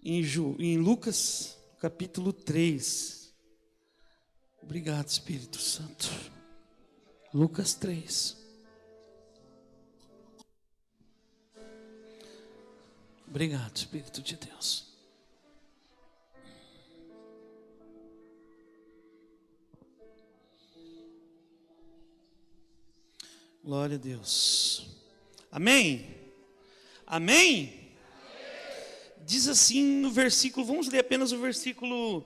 em Lucas, capítulo 3. Obrigado, Espírito Santo. Lucas 3. Obrigado, Espírito de Deus. Glória a Deus. Amém? Amém? Diz assim no versículo, vamos ler apenas o versículo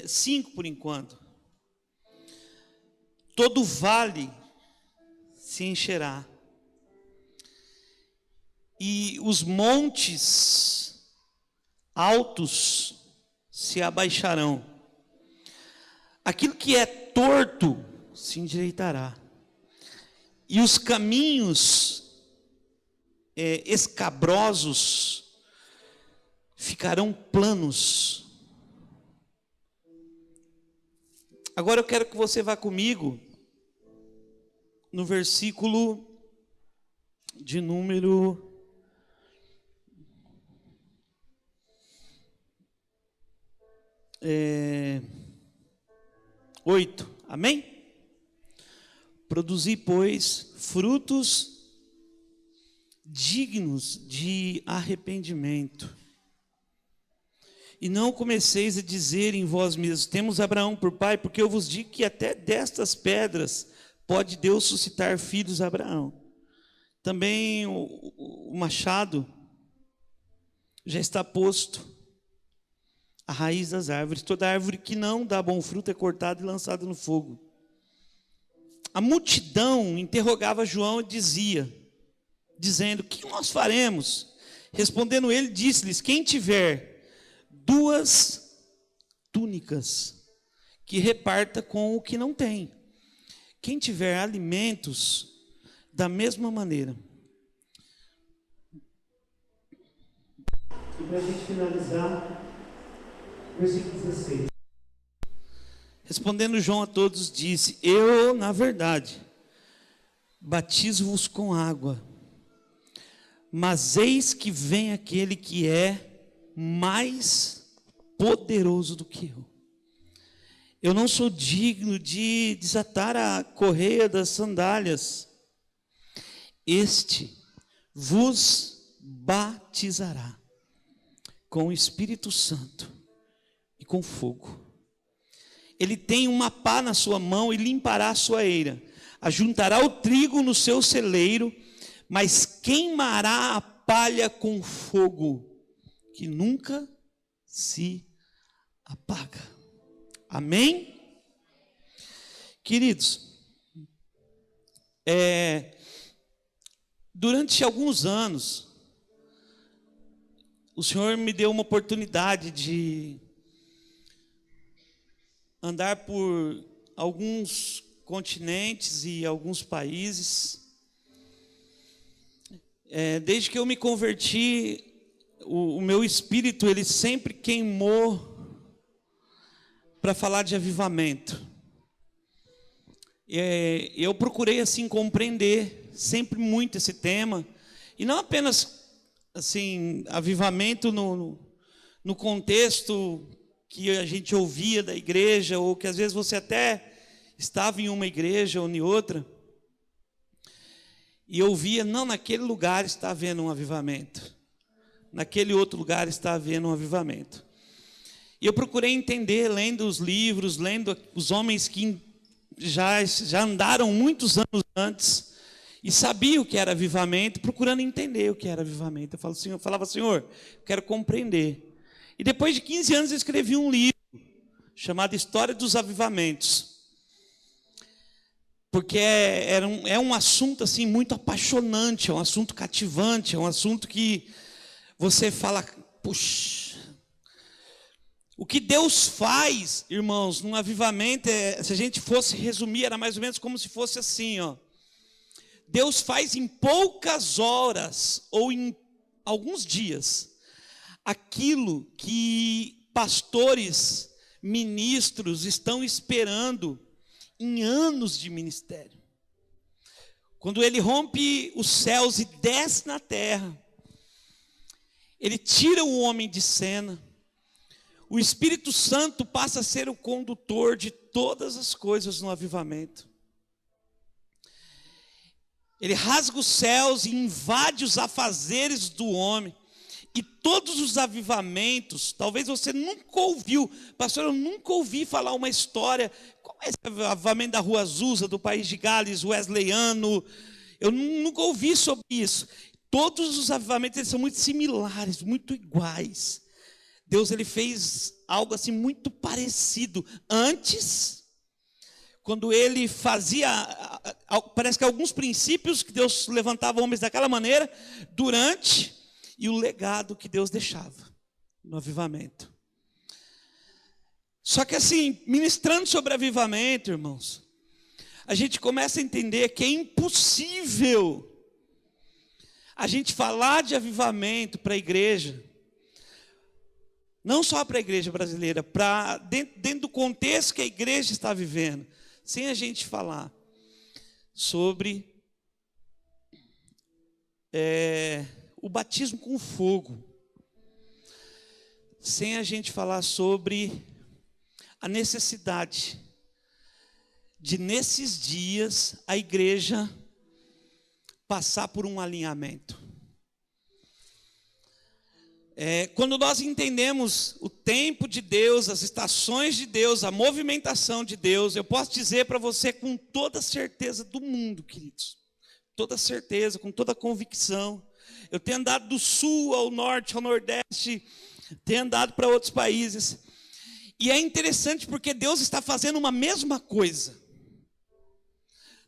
5 por enquanto. Todo vale se encherá, e os montes altos se abaixarão. Aquilo que é torto se endireitará, e os caminhos escabrosos ficarão planos. Agora eu quero que você vá comigo no versículo de número 8, amém? Produzi, pois, frutos dignos de arrependimento. E não comeceis a dizer em vós mesmos: temos Abraão por pai, porque eu vos digo que até destas pedras pode Deus suscitar filhos a Abraão. Também o machado já está posto à raiz das árvores. Toda árvore que não dá bom fruto é cortada e lançada no fogo. A multidão interrogava João e dizendo: o que nós faremos? Respondendo ele, disse-lhes: quem tiver 2 túnicas, que reparta com o que não tem. Quem tiver alimentos, da mesma maneira. E para a gente finalizar, versículo 16. Respondendo João a todos, disse: eu, na verdade, batizo-vos com água, mas eis que vem aquele que é mais poderoso do que eu. Eu não sou digno de desatar a correia das sandálias. Este vos batizará com o Espírito Santo e com fogo. Ele tem uma pá na sua mão e limpará a sua eira. Ajuntará o trigo no seu celeiro, mas queimará a palha com fogo, que nunca se apaga. Amém? Queridos, durante alguns anos, o Senhor me deu uma oportunidade de andar por alguns continentes e alguns países. Desde que eu me converti, o meu espírito, ele sempre queimou para falar de avivamento. Eu procurei assim compreender sempre muito esse tema, e não apenas assim avivamento no contexto que a gente ouvia da igreja, ou que às vezes você até estava em uma igreja ou em outra, e ouvia: não, naquele lugar está havendo um avivamento, naquele outro lugar está havendo um avivamento. E eu procurei entender, lendo os livros, lendo os homens que já andaram muitos anos antes e sabiam o que era avivamento, procurando entender o que era avivamento. Eu falava: Senhor, eu quero compreender. E depois de 15 anos eu escrevi um livro chamado História dos Avivamentos, porque é um assunto assim muito apaixonante, é um assunto cativante, é um assunto que você fala: puxa, o que Deus faz, irmãos, num avivamento, se a gente fosse resumir, era mais ou menos como se fosse assim, ó. Deus faz em poucas horas ou em alguns dias aquilo que pastores, ministros estão esperando em anos de ministério. Quando ele rompe os céus e desce na terra, ele tira o homem de cena. O Espírito Santo passa a ser o condutor de todas as coisas no avivamento. Ele rasga os céus e invade os afazeres do homem. E todos os avivamentos, talvez você nunca ouviu, pastor, eu nunca ouvi falar uma história, qual é esse avivamento da Rua Azusa, do país de Gales, wesleyano, eu nunca ouvi sobre isso. Todos os avivamentos eles são muito similares, muito iguais. Deus ele fez algo assim muito parecido. Antes, quando ele fazia, parece que alguns princípios que Deus levantava homens daquela maneira, durante e o legado que Deus deixava no avivamento. Só que assim, ministrando sobre avivamento, irmãos, a gente começa a entender que é impossível a gente falar de avivamento para a igreja, não só para a igreja brasileira, para dentro do contexto que a igreja está vivendo, sem a gente falar sobre o batismo com fogo, sem a gente falar sobre a necessidade de, nesses dias, a igreja passar por um alinhamento. Quando nós entendemos o tempo de Deus, as estações de Deus, a movimentação de Deus, eu posso dizer para você com toda certeza do mundo, queridos, toda certeza, com toda convicção. Eu tenho andado do sul ao norte, ao nordeste, tenho andado para outros países, e é interessante porque Deus está fazendo uma mesma coisa.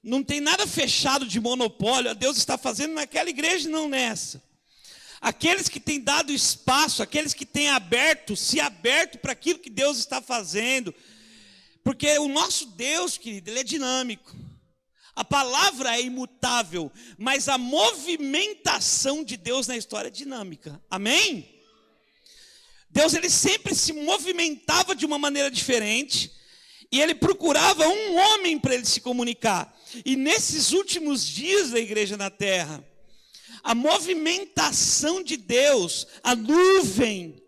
Não tem nada fechado de monopólio, Deus está fazendo naquela igreja e não nessa. Aqueles que têm dado espaço, aqueles que têm se aberto para aquilo que Deus está fazendo, porque o nosso Deus, querido, ele é dinâmico. A palavra é imutável, mas a movimentação de Deus na história é dinâmica. Amém? Deus ele sempre se movimentava de uma maneira diferente, e ele procurava um homem para ele se comunicar. E nesses últimos dias da igreja na terra, a movimentação de Deus, a nuvem,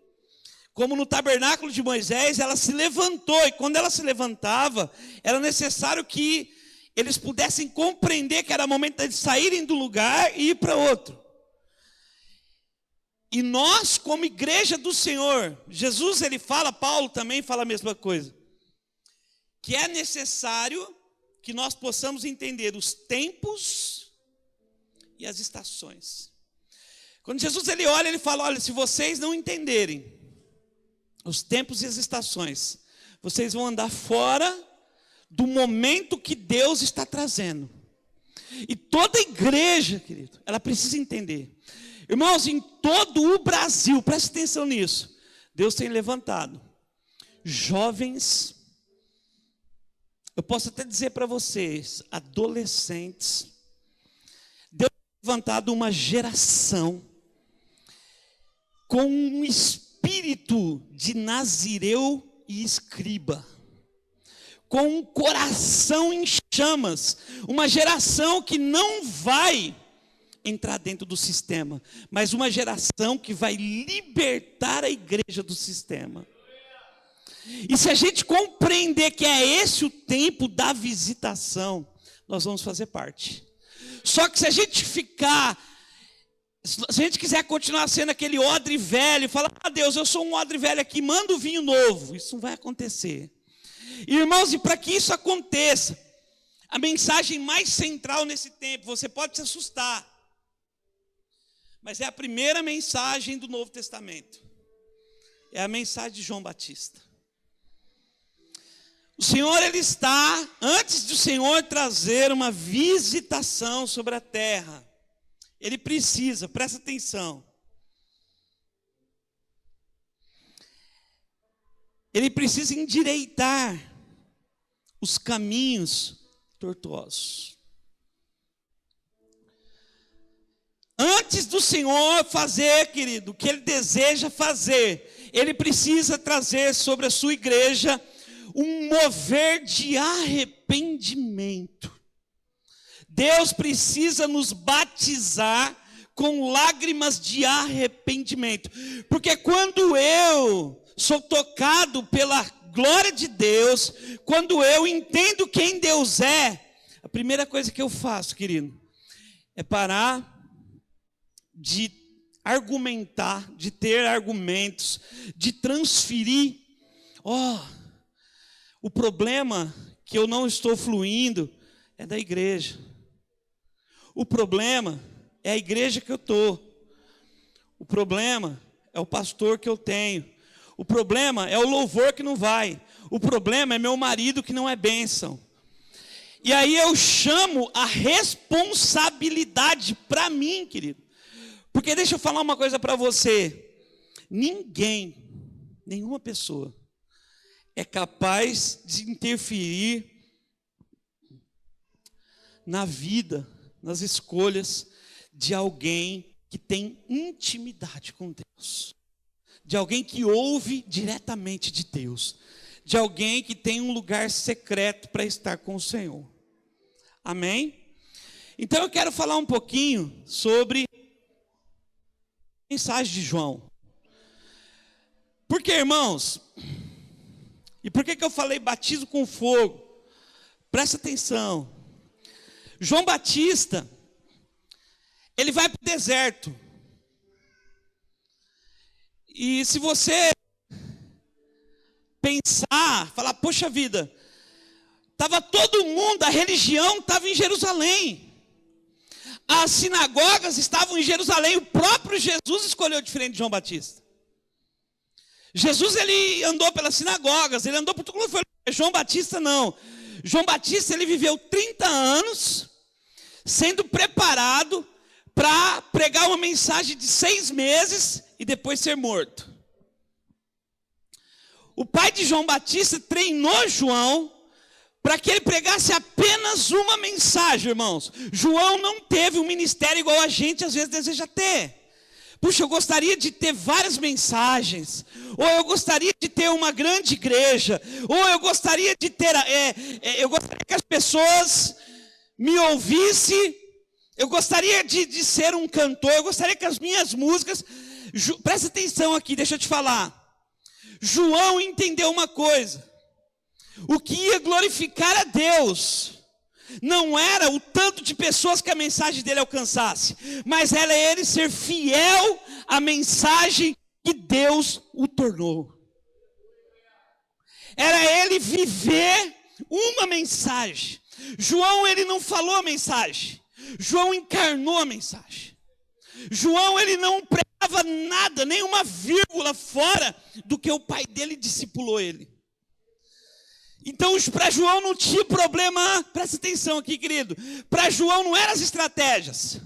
como no tabernáculo de Moisés, ela se levantou, e quando ela se levantava, era necessário que eles pudessem compreender que era momento de saírem do lugar e ir para outro. E nós, como igreja do Senhor, Jesus ele fala, Paulo também fala a mesma coisa, que é necessário que nós possamos entender os tempos e as estações. Quando Jesus ele olha, ele fala, olha, se vocês não entenderem os tempos e as estações, vocês vão andar fora do momento que Deus está trazendo. E toda igreja, querido, ela precisa entender. Irmãos, em todo o Brasil, preste atenção nisso, Deus tem levantado jovens, eu posso até dizer para vocês, adolescentes, Deus tem levantado uma geração com um espírito de nazireu e escriba, com um coração em chamas, uma geração que não vai entrar dentro do sistema, mas uma geração que vai libertar a igreja do sistema. E se a gente compreender que é esse o tempo da visitação, nós vamos fazer parte. Só que se a gente quiser continuar sendo aquele odre velho, falar, Deus, eu sou um odre velho aqui, manda o vinho novo, isso não vai acontecer. Irmãos, e para que isso aconteça, a mensagem mais central nesse tempo, você pode se assustar, mas é a primeira mensagem do Novo Testamento, é a mensagem de João Batista. O Senhor, ele está, antes do Senhor trazer uma visitação sobre a terra, ele precisa, presta atenção, ele precisa endireitar os caminhos tortuosos. Antes do Senhor fazer, querido, o que ele deseja fazer, ele precisa trazer sobre a sua igreja um mover de arrependimento. Deus precisa nos batizar com lágrimas de arrependimento. Porque quando eu sou tocado pela glória de Deus, quando eu entendo quem Deus é, a primeira coisa que eu faço, querido, é parar de argumentar, de ter argumentos, de transferir. O problema que eu não estou fluindo é da igreja. O problema é a igreja que eu estou. O problema é o pastor que eu tenho. O problema é o louvor que não vai. O problema é meu marido que não é bênção. E aí eu chamo a responsabilidade para mim, querido. Porque deixa eu falar uma coisa para você. Nenhuma pessoa é capaz de interferir na vida, nas escolhas de alguém que tem intimidade com Deus, de alguém que ouve diretamente de Deus, de alguém que tem um lugar secreto para estar com o Senhor. Amém? Então eu quero falar um pouquinho sobre a mensagem de João. Porque, irmãos, e por que eu falei batismo com fogo? Presta atenção. João Batista, ele vai para o deserto. E se você pensar, falar, poxa vida, estava todo mundo, a religião estava em Jerusalém. As sinagogas estavam em Jerusalém. O próprio Jesus escolheu diferente de João Batista. Jesus, ele andou pelas sinagogas, ele andou por todo mundo. João Batista não. João Batista, ele viveu 30 anos sendo preparado para pregar uma mensagem de 6 meses e depois ser morto. O pai de João Batista treinou João para que ele pregasse apenas uma mensagem, irmãos. João não teve um ministério igual a gente às vezes deseja ter. Puxa, eu gostaria de ter várias mensagens, ou eu gostaria de ter uma grande igreja, ou eu gostaria de ter, eu gostaria que as pessoas me ouvissem, eu gostaria de ser um cantor, eu gostaria que as minhas músicas, presta atenção aqui, deixa eu te falar. João entendeu uma coisa, o que ia glorificar a Deus não era o tanto de pessoas que a mensagem dele alcançasse, mas era ele ser fiel à mensagem que Deus o tornou. Era ele viver uma mensagem. João, ele não falou a mensagem. João encarnou a mensagem. João, ele não pregava nada, nenhuma vírgula fora do que o pai dele discipulou ele. Então, para João não tinha problema, presta atenção aqui, querido. Para João não eram as estratégias.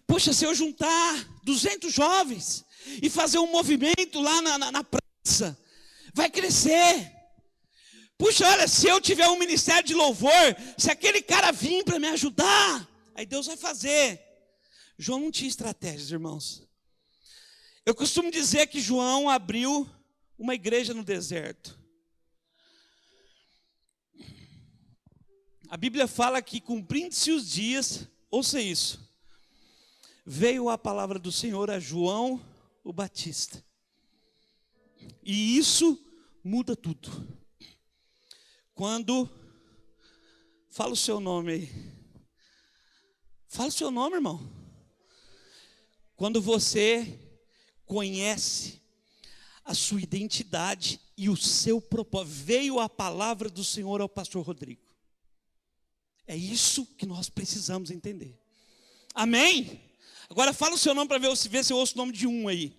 Poxa, se eu juntar 200 jovens e fazer um movimento lá na praça, vai crescer. Puxa, olha, se eu tiver um ministério de louvor, se aquele cara vir para me ajudar, aí Deus vai fazer. João não tinha estratégias, irmãos. Eu costumo dizer que João abriu uma igreja no deserto. A Bíblia fala que cumprindo-se os dias, ouça isso, veio a palavra do Senhor a João o Batista. E isso muda tudo. Quando, fala o seu nome aí. Fala o seu nome, irmão. Quando você conhece a sua identidade e o seu propósito, veio a palavra do Senhor ao pastor Rodrigo. É isso que nós precisamos entender. Amém? Agora fala o seu nome para ver se eu ouço o nome de um aí.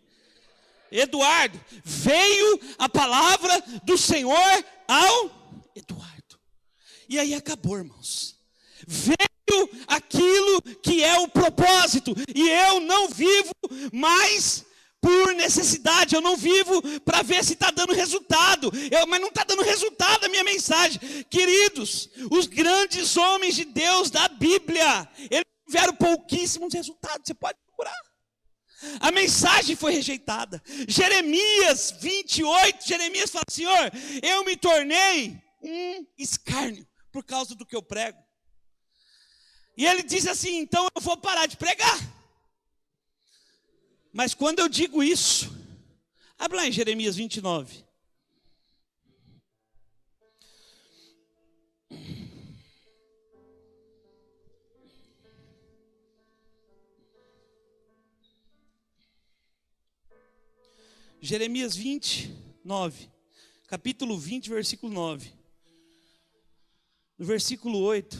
Eduardo. Veio a palavra do Senhor ao Eduardo. E aí acabou, irmãos. Veio aquilo que é o propósito. E eu não vivo mais por necessidade, eu não vivo para ver se está dando resultado, mas não está dando resultado a minha mensagem. Queridos, os grandes homens de Deus da Bíblia, eles tiveram pouquíssimos resultados, você pode procurar. A mensagem foi rejeitada. Jeremias 28, Jeremias fala, Senhor, eu me tornei um escárnio por causa do que eu prego. E ele diz assim, então eu vou parar de pregar. Mas quando eu digo isso, abre lá em Jeremias 29. Jeremias 29, capítulo 20, versículo 9. No versículo 8,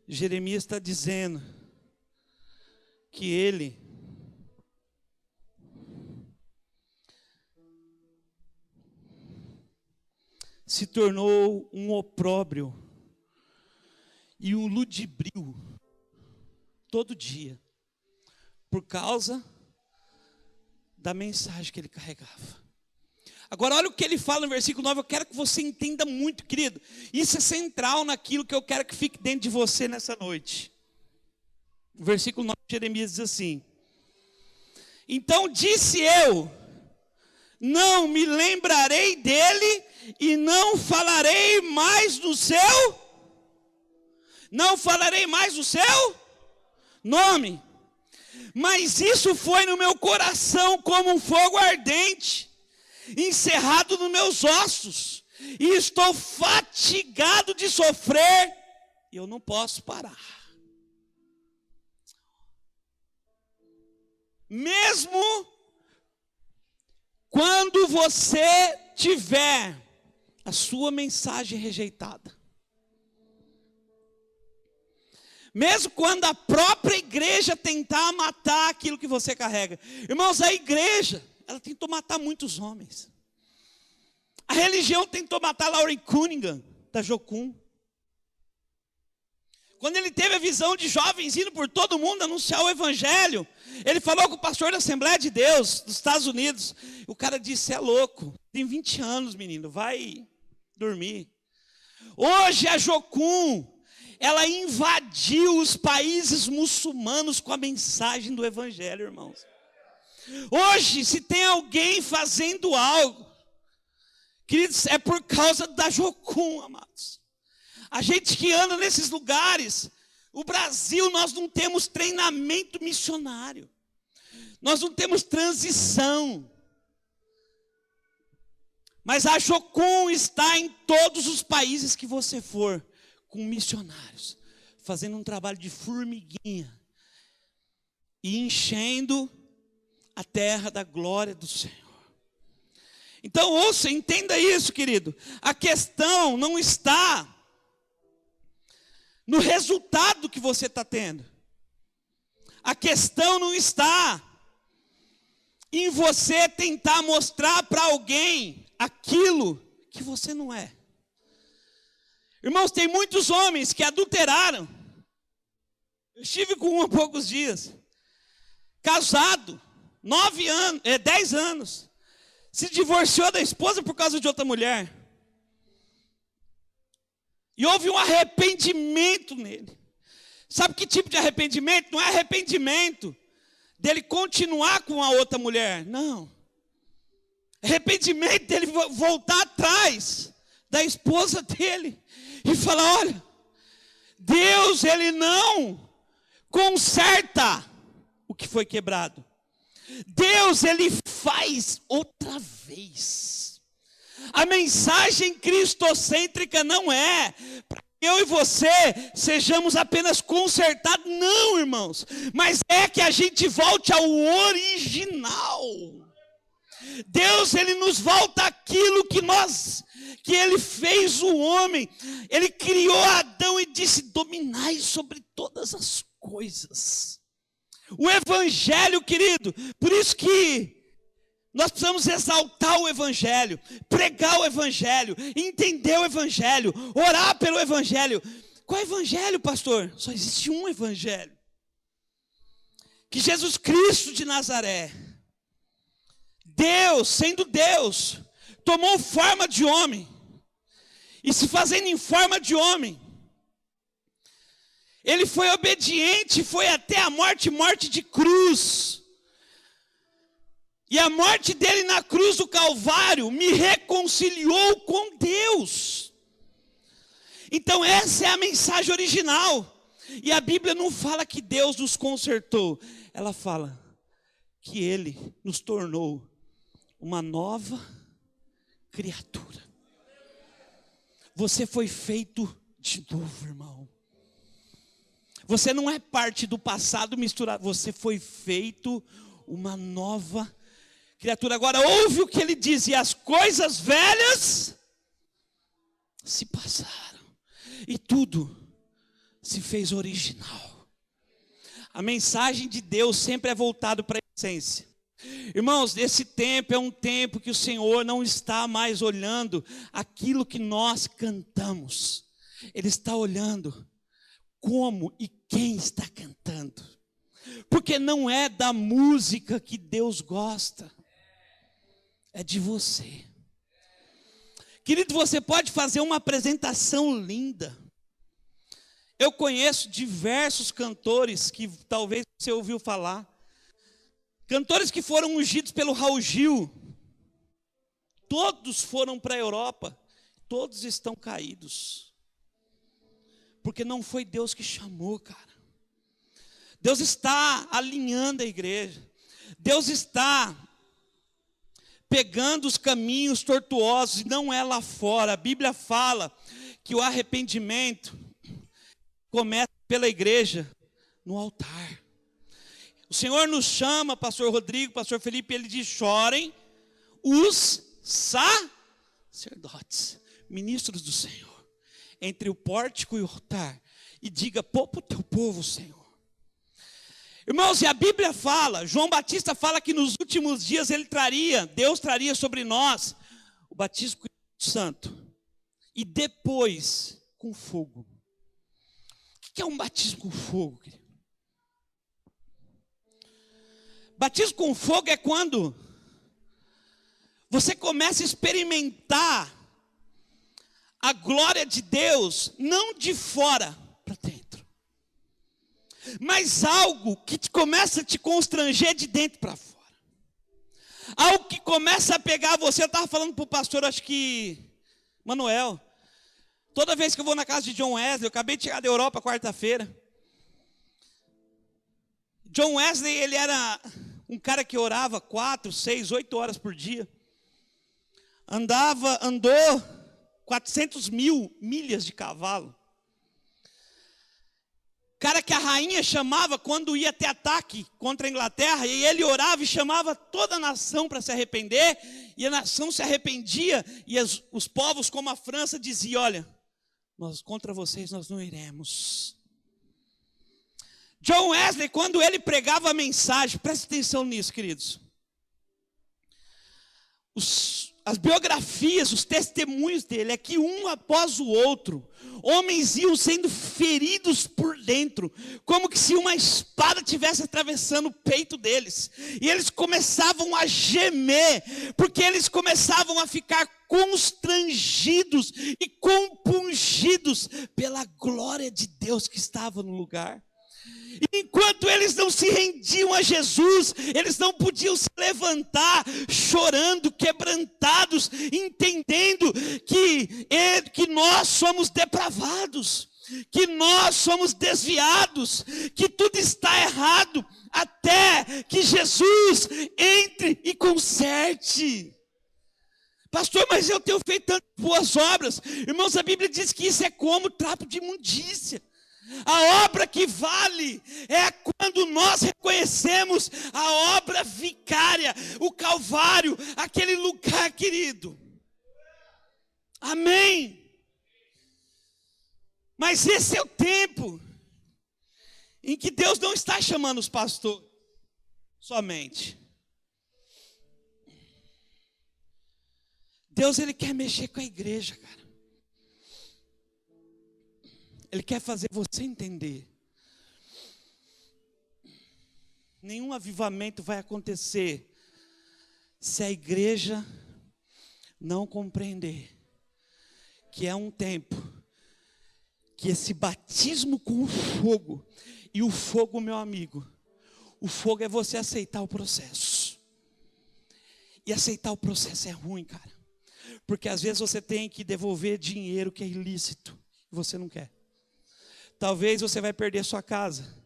Jeremias está dizendo que ele se tornou um opróbrio e um ludibrio todo dia, por causa da mensagem que ele carregava. Agora olha o que ele fala no versículo 9, eu quero que você entenda muito, querido. Isso é central naquilo que eu quero que fique dentro de você nessa noite. O versículo 9 de Jeremias diz assim: então disse eu, não me lembrarei dele e não falarei mais do seu nome. Mas isso foi no meu coração como um fogo ardente, encerrado nos meus ossos, e estou fatigado de sofrer, e eu não posso parar. Mesmo quando você tiver a sua mensagem rejeitada, mesmo quando a própria igreja tentar matar aquilo que você carrega. Irmãos, a igreja, ela tentou matar muitos homens. A religião tentou matar Lauren Cunningham, da Jocum. Quando ele teve a visão de jovens indo por todo mundo anunciar o evangelho, ele falou com o pastor da Assembleia de Deus, dos Estados Unidos. O cara disse, é louco, tem 20 anos, menino, vai dormir. Hoje a Jocum, ela invadiu os países muçulmanos com a mensagem do evangelho, irmãos. Hoje, se tem alguém fazendo algo, queridos, é por causa da Jocum, amados. A gente que anda nesses lugares, o Brasil, nós não temos treinamento missionário. Nós não temos transição. Mas a Jocum está em todos os países que você for, com missionários, fazendo um trabalho de formiguinha e enchendo a terra da glória do Senhor. Então ouça, entenda isso, querido. A questão não está no resultado que você está tendo. A questão não está em você tentar mostrar para alguém aquilo que você não é. Irmãos, tem muitos homens que adulteraram. Eu estive com um há poucos dias, casado, 10 anos, se divorciou da esposa por causa de outra mulher. E houve um arrependimento nele. Sabe que tipo de arrependimento? Não é arrependimento dele continuar com a outra mulher, não. Arrependimento dele voltar atrás da esposa dele e falar, olha, Deus, ele não conserta o que foi quebrado. Deus, ele faz outra vez. A mensagem cristocêntrica não é para que eu e você sejamos apenas consertados, não, irmãos, mas é que a gente volte ao original. Deus, ele nos volta aquilo que ele fez o homem. Ele criou Adão e disse, dominai sobre todas as coisas. O evangelho, querido, por isso que nós precisamos exaltar o evangelho, pregar o evangelho, entender o evangelho, orar pelo evangelho. Qual evangelho, pastor? Só existe um evangelho. Que Jesus Cristo de Nazaré, Deus, sendo Deus, tomou forma de homem, e se fazendo em forma de homem, ele foi obediente, foi até a morte de cruz. E a morte dele na cruz do Calvário me reconciliou com Deus. Então essa é a mensagem original. E a Bíblia não fala que Deus nos consertou. Ela fala, que Ele nos tornou uma nova criatura. Você foi feito de novo, irmão. Você não é parte do passado misturado, você foi feito uma nova criatura. Agora ouve o que ele diz: e as coisas velhas se passaram, e tudo se fez original. A mensagem de Deus sempre é voltada para a essência. Irmãos, esse tempo é um tempo que o Senhor não está mais olhando aquilo que nós cantamos. Ele está olhando como e quem está cantando. Porque não é da música que Deus gosta, é de você. Querido, você pode fazer uma apresentação linda. Eu conheço diversos cantores que talvez você ouviu falar. Cantores que foram ungidos pelo Raul Gil. Todos foram para a Europa. Todos estão caídos. Porque não foi Deus que chamou, cara. Deus está alinhando a igreja. Deus está pegando os caminhos tortuosos, e não é lá fora. A Bíblia fala que o arrependimento começa pela igreja, no altar. O Senhor nos chama, pastor Rodrigo, pastor Felipe, ele diz: chorem os sacerdotes, ministros do Senhor, entre o pórtico e o altar, e diga: poupa o teu povo, Senhor. Irmãos, e a Bíblia fala, João Batista fala que nos últimos dias Deus traria sobre nós o batismo com o Espírito Santo, e depois com fogo. O que é um batismo com fogo, querido? Batismo com fogo é quando você começa a experimentar a glória de Deus, não de fora para dentro, mas algo que começa a te constranger de dentro para fora. Algo que começa a pegar você. Eu estava falando para o pastor, acho que Manuel, toda vez que eu vou na casa de John Wesley, eu acabei de chegar da Europa quarta-feira. John Wesley, ele era um cara que orava 4, 6, 8 horas por dia. Andou 400 mil milhas de cavalo. Cara que a rainha chamava quando ia ter ataque contra a Inglaterra, e ele orava e chamava toda a nação para se arrepender, e a nação se arrependia, e os povos como a França diziam: olha, contra vocês nós não iremos. John Wesley, quando ele pregava a mensagem, presta atenção nisso, queridos. As biografias, os testemunhos dele, é que um após o outro, homens iam sendo feridos por dentro, como que se uma espada estivesse atravessando o peito deles, e eles começavam a gemer, porque eles começavam a ficar constrangidos e compungidos pela glória de Deus que estava no lugar. Enquanto eles não se rendiam a Jesus, eles não podiam se levantar chorando, quebrantados, entendendo que nós somos depravados, que nós somos desviados, que tudo está errado, até que Jesus entre e conserte. Pastor, mas eu tenho feito tantas boas obras. Irmãos, a Bíblia diz que isso é como trapo de imundícia. A obra que vale é quando nós reconhecemos a obra vicária, o Calvário, aquele lugar querido. Amém. Mas esse é o tempo em que Deus não está chamando os pastores somente. Deus, Ele quer mexer com a igreja, cara. Ele quer fazer você entender. Nenhum avivamento vai acontecer se a igreja não compreender que é um tempo que esse batismo com o fogo, e o fogo, meu amigo, o fogo é você aceitar o processo. E aceitar o processo é ruim, cara. Porque às vezes você tem que devolver dinheiro que é ilícito e você não quer. Talvez você vai perder sua casa,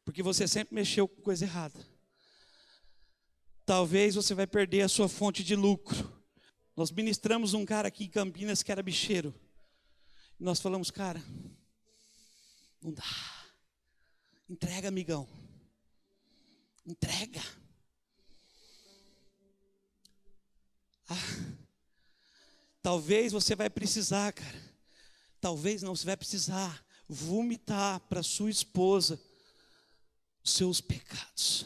porque você sempre mexeu com coisa errada. Talvez você vai perder a sua fonte de lucro. Nós ministramos um cara aqui em Campinas que era bicheiro. Nós falamos, cara, não dá. Entrega, amigão. Entrega. Talvez você vai precisar, cara. Talvez não, você vai precisar vomitar para sua esposa os seus pecados.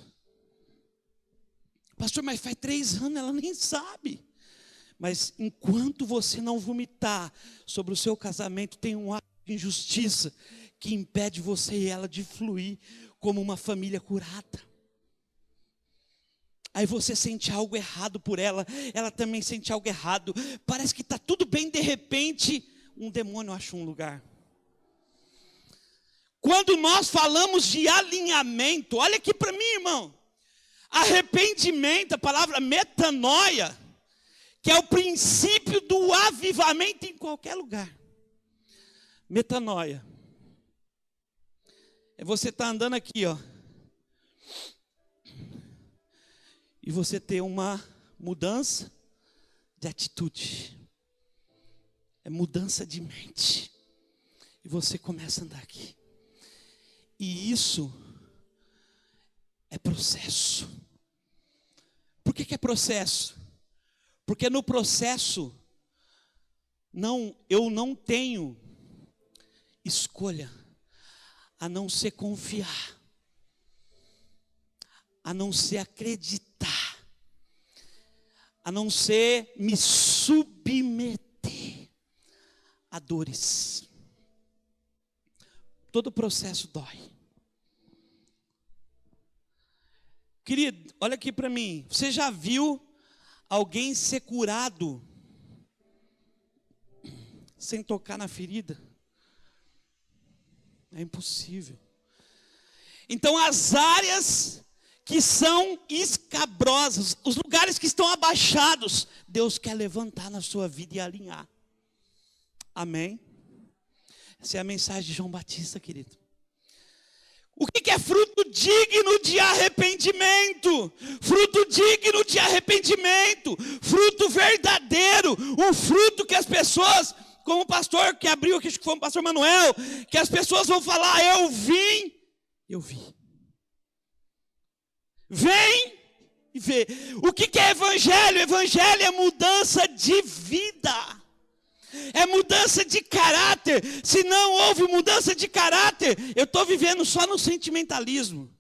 Pastor, mas faz 3 anos, ela nem sabe. Mas enquanto você não vomitar sobre o seu casamento, tem um ato de injustiça que impede você e ela de fluir como uma família curada. Aí você sente algo errado por ela, ela também sente algo errado. Parece que está tudo bem, de repente, um demônio acha um lugar. Quando nós falamos de alinhamento, olha aqui para mim, irmão. Arrependimento, a palavra metanoia, que é o princípio do avivamento em qualquer lugar. Metanoia. É você estar andando aqui, ó. E você ter uma mudança de atitude. É mudança de mente. E você começa a andar aqui. E isso é processo. Por que é processo? Porque no processo, eu não tenho escolha a não ser confiar, a não ser acreditar, a não ser me submeter a dores. Todo processo dói. Querido, olha aqui para mim. Você já viu alguém ser curado sem tocar na ferida? É impossível. Então as áreas que são escabrosas, os lugares que estão abaixados, Deus quer levantar na sua vida e alinhar. Amém? Essa é a mensagem de João Batista, querido. O que é fruto digno de arrependimento? Fruto digno de arrependimento. Fruto verdadeiro. Um fruto que as pessoas, como o pastor que abriu aqui, acho que foi o pastor Manuel, que as pessoas vão falar, eu vi. Vem e vê. O que é evangelho? Evangelho é mudança de vida. É mudança de caráter. Se não houve mudança de caráter, eu estou vivendo só no sentimentalismo.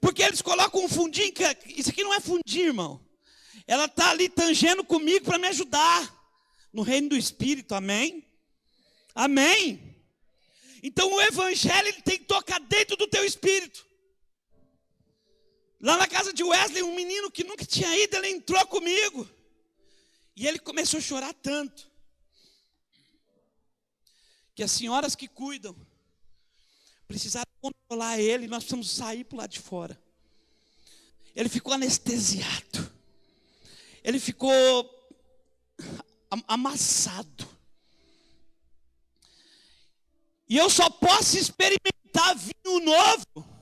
Porque eles colocam um fundinho, isso aqui não é fundir, irmão. Ela está ali tangendo comigo para me ajudar. No reino do Espírito, amém? Amém? Então o evangelho ele tem que tocar dentro do teu espírito. Lá na casa de Wesley, um menino que nunca tinha ido, ele entrou comigo. E ele começou a chorar tanto. Que as senhoras que cuidam precisaram controlar ele, nós precisamos sair para o lado de fora. Ele ficou anestesiado. Ele ficou amassado. E eu só posso experimentar vinho novo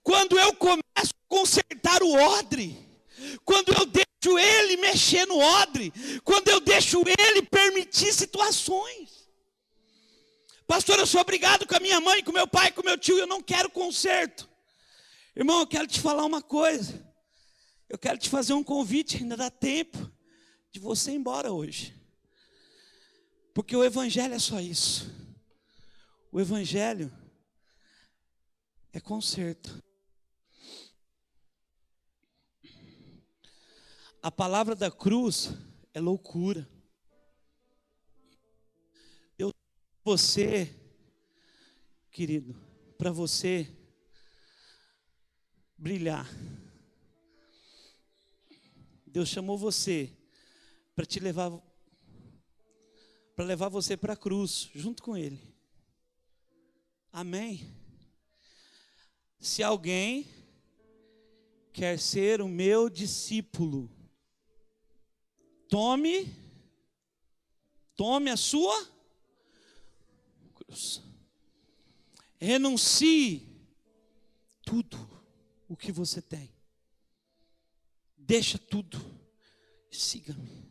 quando eu começo a consertar o odre. Quando eu deixo ele mexer no odre. Quando eu deixo ele permitir situações. Pastor, eu sou obrigado com a minha mãe, com meu pai, com meu tio, eu não quero conserto. Irmão, eu quero te falar uma coisa. Eu quero te fazer um convite, ainda dá tempo de você ir embora hoje. Porque o evangelho é só isso. O evangelho é conserto. A palavra da cruz é loucura. Você, querido, para você brilhar, Deus chamou você para te levar, para levar você para a cruz, junto com Ele. Amém? Se alguém quer ser o meu discípulo, tome a sua cruz. Renuncie tudo o que você tem. Deixa tudo e siga-me.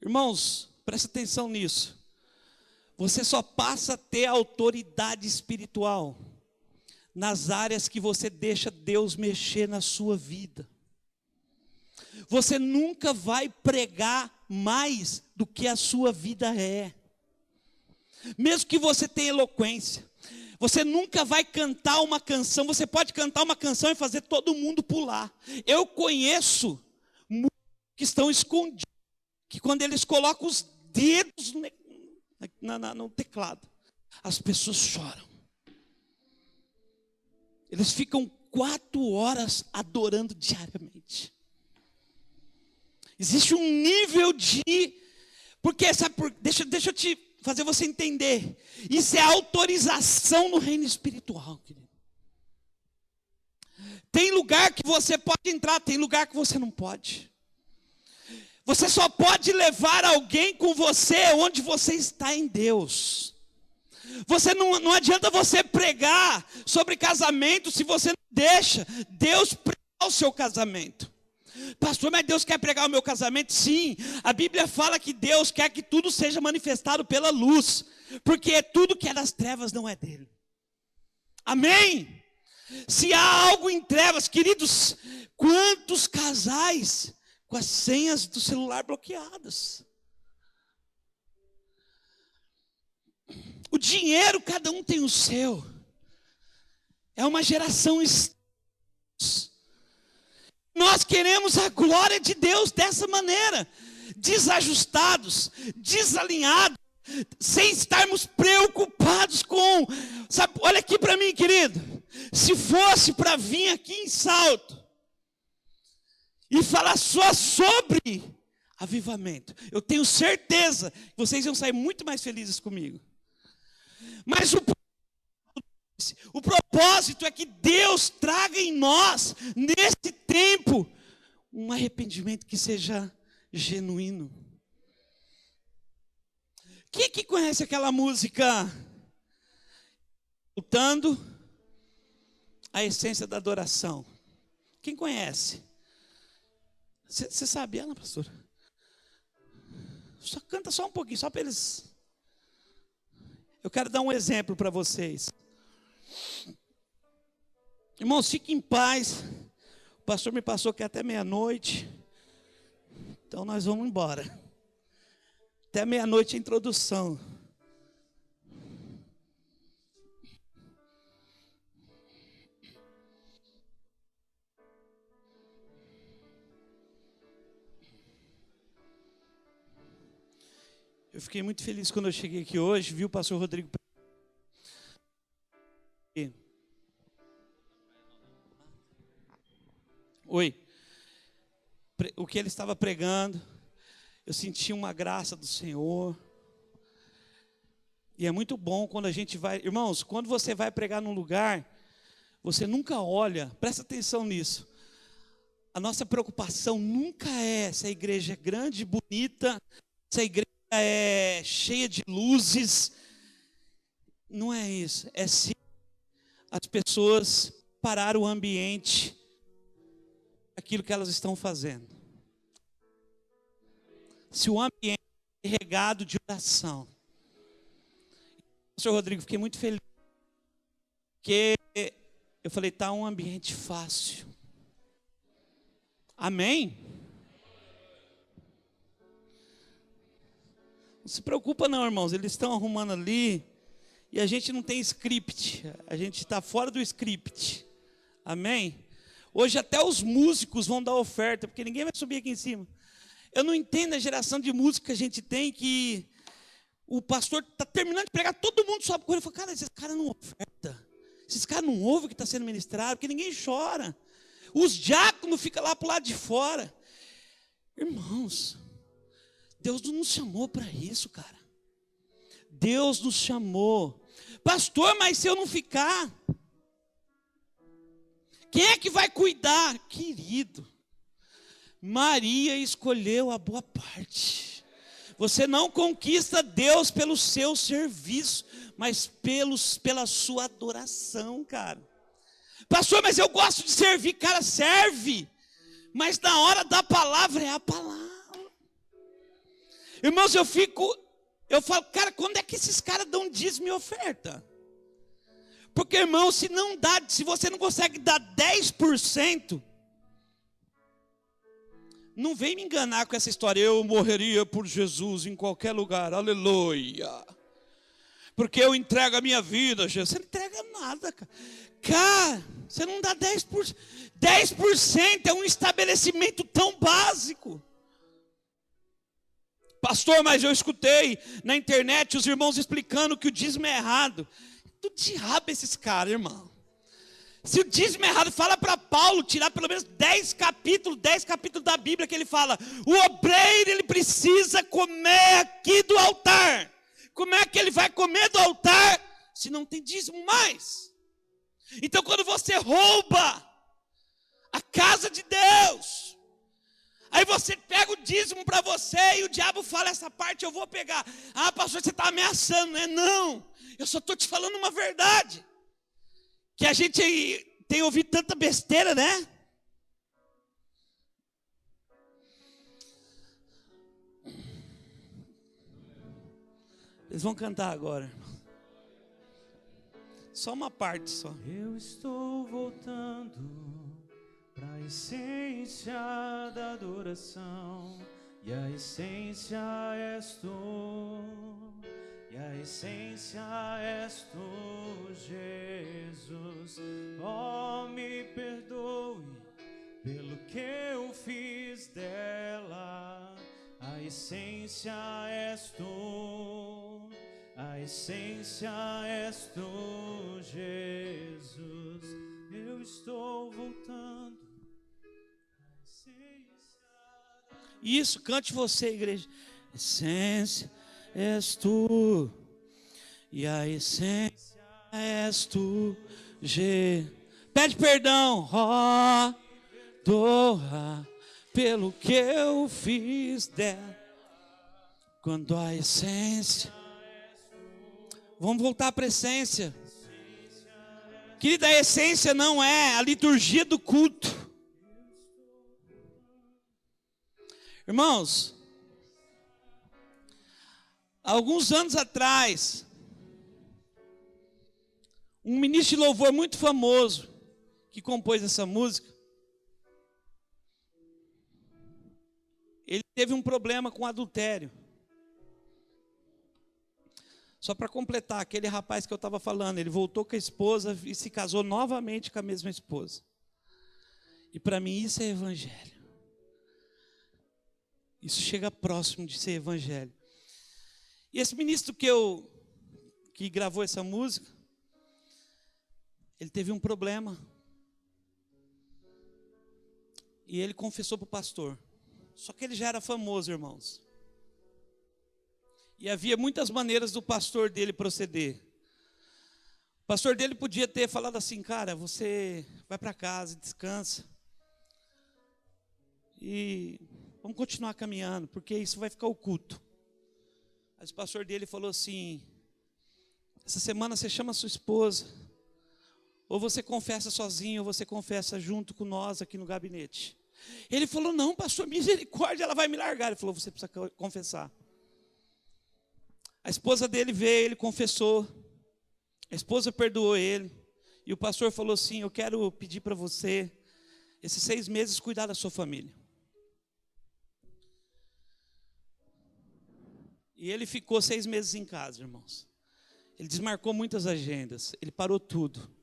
Irmãos, presta atenção nisso. Você só passa a ter autoridade espiritual nas áreas que você deixa Deus mexer na sua vida. Você nunca vai pregar mais do que a sua vida é. Mesmo que você tenha eloquência, você nunca vai cantar uma canção. Você pode cantar uma canção e fazer todo mundo pular. Eu conheço músicos que estão escondidos, que quando eles colocam os dedos no teclado, as pessoas choram. Eles ficam 4 horas adorando diariamente. Existe um nível de... Porque, sabe, deixa eu te fazer você entender. Isso é autorização no reino espiritual, querido. Tem lugar que você pode entrar, tem lugar que você não pode. Você só pode levar alguém com você onde você está em Deus. Você não adianta você pregar sobre casamento se você não deixa Deus pregar o seu casamento. Pastor, mas Deus quer pregar o meu casamento? Sim, a Bíblia fala que Deus quer que tudo seja manifestado pela luz, porque tudo que é das trevas não é dele. Amém? Se há algo em trevas, queridos, quantos casais com as senhas do celular bloqueadas? O dinheiro, cada um tem o seu. É uma geração. Nós queremos a glória de Deus dessa maneira, desajustados, desalinhados, sem estarmos preocupados com... Sabe, olha aqui para mim, querido. Se fosse para vir aqui em Salto e falar só sobre avivamento, eu tenho certeza que vocês iam sair muito mais felizes comigo. Mas o propósito é que Deus traga em nós, nesse tempo, um arrependimento que seja genuíno. Quem que conhece aquela música? Lutando a essência da adoração. Quem conhece? Você sabe ela, pastor? Só canta só um pouquinho, só para eles... Eu quero dar um exemplo para vocês. Irmãos, fiquem em paz. O pastor me passou que até meia-noite. Então nós vamos embora. Até meia-noite a introdução. Eu fiquei muito feliz quando eu cheguei aqui hoje, vi o pastor Rodrigo. Oi. O que ele estava pregando, eu senti uma graça do Senhor. E é muito bom quando a gente vai... Irmãos, quando você vai pregar num lugar, você nunca olha, presta atenção nisso. A nossa preocupação nunca é se a igreja é grande, bonita, se a igreja é cheia de luzes. Não é isso. É se as pessoas pararam o ambiente, aquilo que elas estão fazendo. Se o ambiente é regado de oração. Pastor Rodrigo, fiquei muito feliz, porque eu falei, está um ambiente fácil. Amém? Não se preocupa não, irmãos, eles estão arrumando ali, e a gente não tem script, a gente está fora do script. Amém? Hoje até os músicos vão dar oferta, porque ninguém vai subir aqui em cima. Eu não entendo a geração de música que a gente tem, que o pastor está terminando de pregar, todo mundo sobe com ele e fala, cara, esses caras não ofertam, esses caras não ouvem o que está sendo ministrado, porque ninguém chora. Os diáconos ficam lá para o lado de fora. Irmãos, Deus não nos chamou para isso, cara. Deus nos chamou. Pastor, mas se eu não ficar, quem é que vai cuidar? Querido, Maria escolheu a boa parte. Você não conquista Deus pelo seu serviço, mas pela sua adoração, cara. Pastor, mas eu gosto de servir. Cara, serve. Mas na hora da palavra é a palavra. Irmãos, eu falo, cara, quando é que esses caras dão dízimo e oferta? Porque, irmão, se você não consegue dar 10%, não vem me enganar com essa história, eu morreria por Jesus em qualquer lugar, aleluia. Porque eu entrego a minha vida, Jesus. Você não entrega nada, cara. Cara, você não dá 10%. 10% é um estabelecimento tão básico. Pastor, mas eu escutei na internet os irmãos explicando que o dízimo é errado. Do diabo esses caras, irmão. Se o dízimo é errado, fala para Paulo tirar pelo menos 10 capítulos da Bíblia que ele fala. O obreiro, ele precisa comer aqui do altar. Como é que ele vai comer do altar se não tem dízimo mais? Então quando você rouba a casa de Deus, aí você pega o dízimo para você e o diabo fala, essa parte eu vou pegar. Ah, pastor, você está ameaçando, né? Não, eu só estou te falando uma verdade. Que a gente tem ouvido tanta besteira, né? Eles vão cantar agora. Só uma parte só. Eu estou voltando para a essência da adoração, e a essência és tu, e a essência és tu, Jesus. Oh, me perdoe pelo que eu fiz dela, a essência és tu, a essência és tu, Jesus. Eu estou voltando. Isso, cante você, igreja. Essência és tu, e a essência és tu, Pede perdão, ó, doa pelo que eu fiz dela. Quando a essência, vamos voltar para a essência. Querida, a essência não é a liturgia do culto. Irmãos, alguns anos atrás, um ministro de louvor muito famoso, que compôs essa música, ele teve um problema com adultério. Só para completar, aquele rapaz que eu estava falando, ele voltou com a esposa e se casou novamente com a mesma esposa. E para mim isso é evangelho. Isso chega próximo de ser evangelho. E esse ministro que gravou essa música, ele teve um problema. E ele confessou para o pastor. Só que ele já era famoso, irmãos. E havia muitas maneiras do pastor dele proceder. O pastor dele podia ter falado assim, cara, você vai para casa, descansa. E vamos continuar caminhando, porque isso vai ficar oculto. Mas o pastor dele falou assim, essa semana você chama a sua esposa, ou você confessa sozinho, ou você confessa junto com nós aqui no gabinete. Ele falou, não, pastor, misericórdia, ela vai me largar. Ele falou, você precisa confessar. A esposa dele veio, ele confessou. A esposa perdoou ele. E o pastor falou assim, eu quero pedir para você, esses 6 meses, cuidar da sua família. E ele ficou 6 meses em casa, irmãos. Ele desmarcou muitas agendas, ele parou tudo.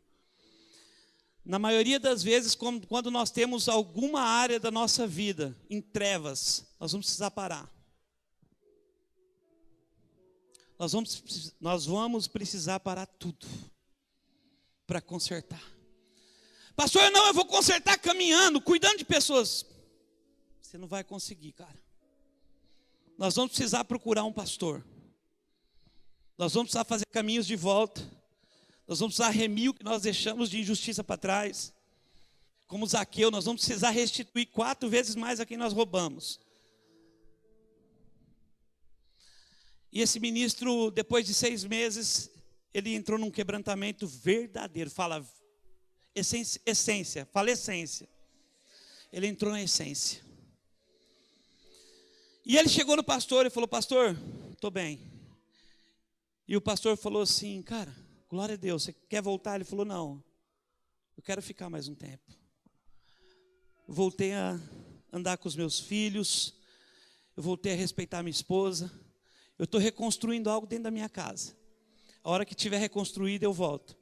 Na maioria das vezes, quando nós temos alguma área da nossa vida em trevas, nós vamos precisar parar. Nós vamos precisar parar tudo para consertar. Pastor, não, eu vou consertar caminhando, cuidando de pessoas. Você não vai conseguir, cara. Nós vamos precisar procurar um pastor. Nós vamos precisar fazer caminhos de volta. Nós vamos precisar remir o que nós deixamos de injustiça para trás. Como Zaqueu, nós vamos precisar restituir 4 vezes mais a quem nós roubamos. E esse ministro, depois de 6 meses, ele entrou num quebrantamento verdadeiro. Fala, essência, fala essência. Ele entrou na essência. E ele chegou no pastor e falou: pastor, estou bem. E o pastor falou assim: cara, glória a Deus, você quer voltar? Ele falou: não, eu quero ficar mais um tempo. Voltei a andar com os meus filhos, eu voltei a respeitar minha esposa, eu estou reconstruindo algo dentro da minha casa. A hora que tiver reconstruído eu volto.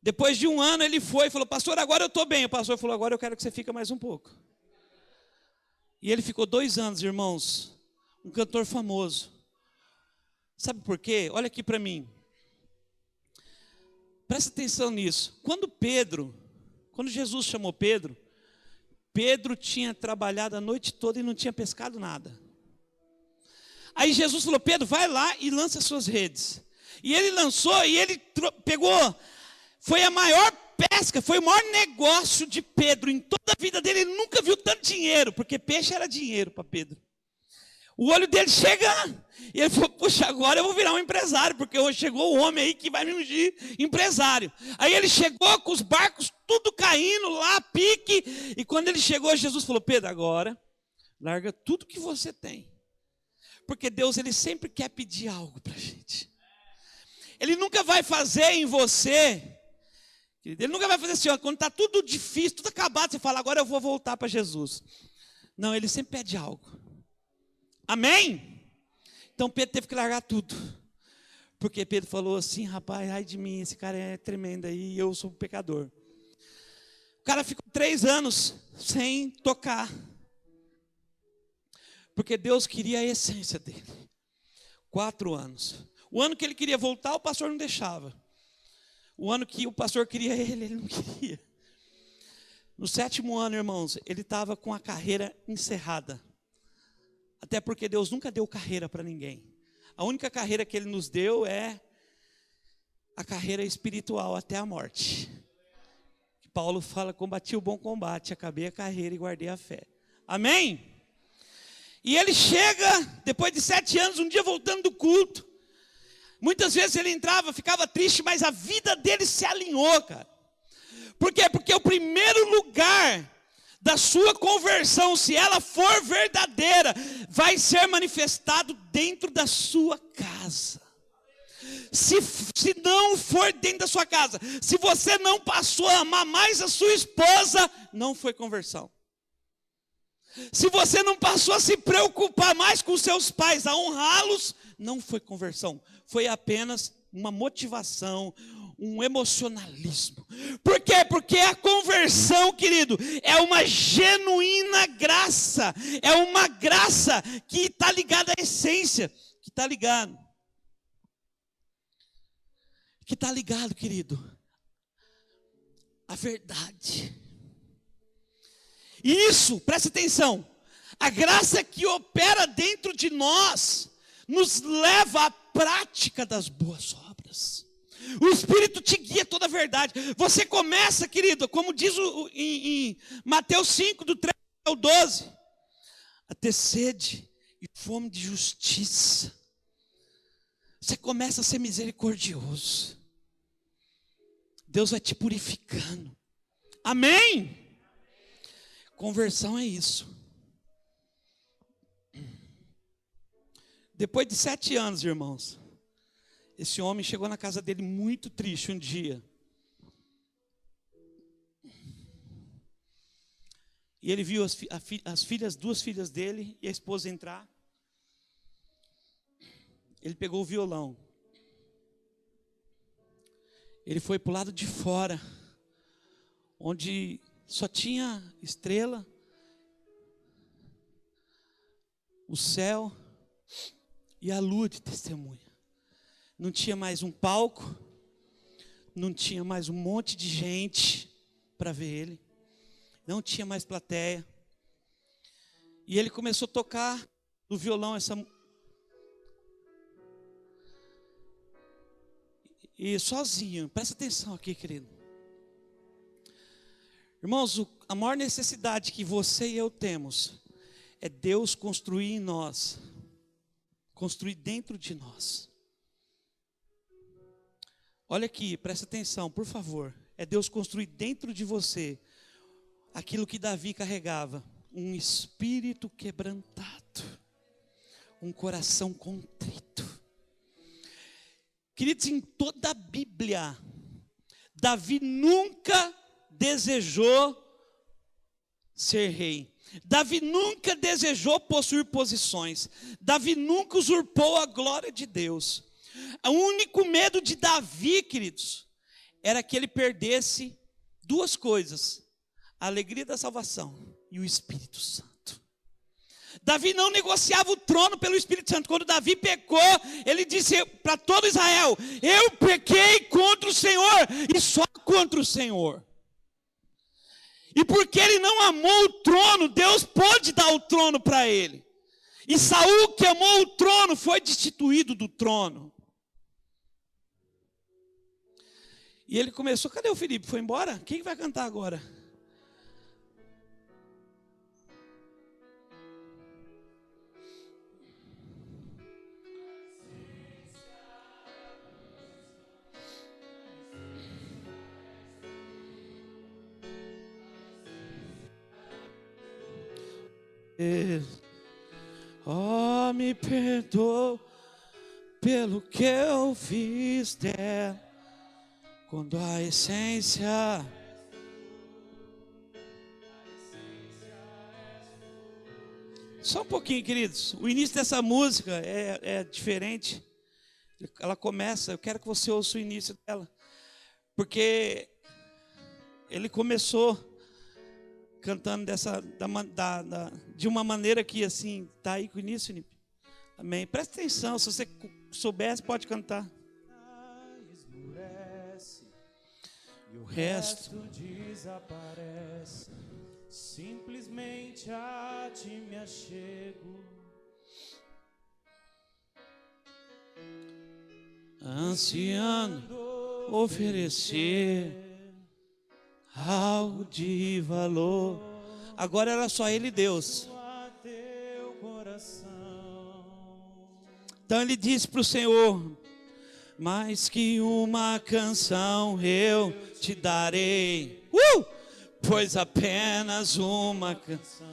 Depois de um ano ele foi e falou: pastor, agora eu estou bem. O pastor falou: agora eu quero que você fique mais um pouco. E ele ficou 2 anos, irmãos, um cantor famoso. Sabe por quê? Olha aqui para mim. Presta atenção nisso. Quando Jesus chamou Pedro, Pedro tinha trabalhado a noite toda e não tinha pescado nada. Aí Jesus falou: Pedro, vai lá e lança as suas redes. E ele lançou e ele pegou. Foi a maior pesca, foi o maior negócio de Pedro. Em toda a vida dele, ele nunca viu tanto dinheiro, porque peixe era dinheiro para Pedro. O olho dele chega, e ele falou: puxa, agora eu vou virar um empresário, porque hoje chegou o homem aí que vai me ungir empresário. Aí ele chegou com os barcos tudo caindo lá, pique, e quando ele chegou, Jesus falou: Pedro, agora larga tudo que você tem. Porque Deus, ele sempre quer pedir algo para a gente. Ele nunca vai fazer em você, ele nunca vai fazer assim, ó, quando está tudo difícil, tudo acabado, você fala: agora eu vou voltar para Jesus. Não, ele sempre pede algo. Amém? Então Pedro teve que largar tudo. Porque Pedro falou assim: rapaz, ai de mim, esse cara é tremendo aí, e eu sou um pecador. O cara ficou 3 anos sem tocar. Porque Deus queria a essência dele. 4 anos. O ano que ele queria voltar, o pastor não deixava. O ano que o pastor queria ele não queria. No 7º ano, irmãos, ele estava com a carreira encerrada. Até porque Deus nunca deu carreira para ninguém. A única carreira que Ele nos deu é a carreira espiritual até a morte. Paulo fala: combati o bom combate, acabei a carreira e guardei a fé. Amém? E ele chega, depois de 7 anos, um dia voltando do culto. Muitas vezes ele entrava, ficava triste, mas a vida dele se alinhou, cara. Por quê? Porque o primeiro lugar da sua conversão, se ela for verdadeira, vai ser manifestado dentro da sua casa. Se não for dentro da sua casa, se você não passou a amar mais a sua esposa, não foi conversão. Se você não passou a se preocupar mais com seus pais, a honrá-los, não foi conversão. Foi apenas uma motivação, um emocionalismo. Por quê? Porque a conversão, querido, é uma genuína graça. É uma graça que está ligada à essência. Que está ligado. Que está ligado, querido, à verdade. E isso, presta atenção. A graça que opera dentro de nós nos leva à prática das boas obras. O Espírito te guia toda a verdade. Você começa, querido, como diz em Mateus 5, do 13 ao 12, a ter sede e fome de justiça. Você começa a ser misericordioso. Deus vai te purificando. Amém? Conversão é isso. Depois de 7 anos, irmãos, esse homem chegou na casa dele muito triste um dia. E ele viu as 2 filhas dele e a esposa entrar. Ele pegou o violão. Ele foi para o lado de fora, onde só tinha estrela, o céu e a lua de testemunha. Não tinha mais um palco, não tinha mais um monte de gente para ver ele, não tinha mais plateia. E ele começou a tocar no violão e sozinho. Presta atenção aqui, querido. Irmãos, a maior necessidade que você e eu temos é Deus construir em nós, construir dentro de nós. Olha aqui, presta atenção, por favor. é Deus construir dentro de você aquilo que Davi carregava, um espírito quebrantado, um coração contrito. Queridos, em toda a Bíblia, Davi nunca desejou ser rei. Davi nunca desejou possuir posições. Davi nunca usurpou a glória de Deus. O único medo de Davi, queridos, era que ele perdesse duas coisas: a alegria da salvação e o Espírito Santo. Davi não negociava o trono pelo Espírito Santo. Quando Davi pecou, ele disse para todo Israel: eu pequei contra o Senhor e só contra o Senhor. E porque ele não amou o trono, Deus pôde dar o trono para ele. E Saul, que amou o trono, foi destituído do trono. E ele começou: cadê o Felipe? Foi embora? Quem vai cantar agora? Oh, me perdoa pelo que eu fiz dela, quando a essência. Só um pouquinho, queridos. O início dessa música é diferente. Ela começa, eu quero que você ouça o início dela, porque ele começou cantando de uma maneira que assim, tá aí com o início, Felipe? Amém. Presta atenção, se você soubesse, pode cantar. Esmurece, e o resto desaparece. Simplesmente a ti me achego. Ansiando oferecer algo de valor. Agora era só ele e Deus. Então ele disse para o Senhor: mais que uma canção eu te darei, pois apenas uma canção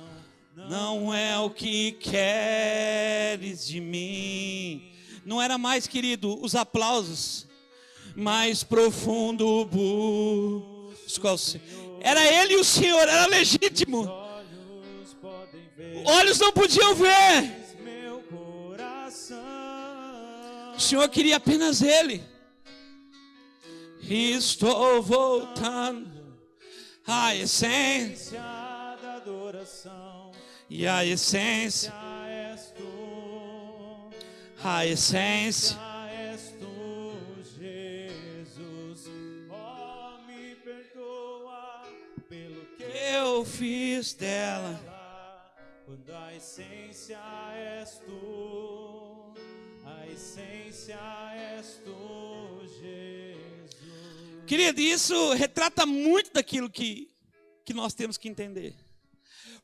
não é o que queres de mim. Não era mais, querido, os aplausos, mais profundo busco ao Senhor. Era ele e o Senhor, era legítimo. Olhos não podiam ver. O Senhor queria apenas ele. Estou voltando à essência da adoração. E a essência és tu. A essência és tu, Jesus. Oh, me perdoa pelo que eu fiz dela, quando a essência és tu. A essência és tu, Jesus. Querido, isso retrata muito daquilo que nós temos que entender.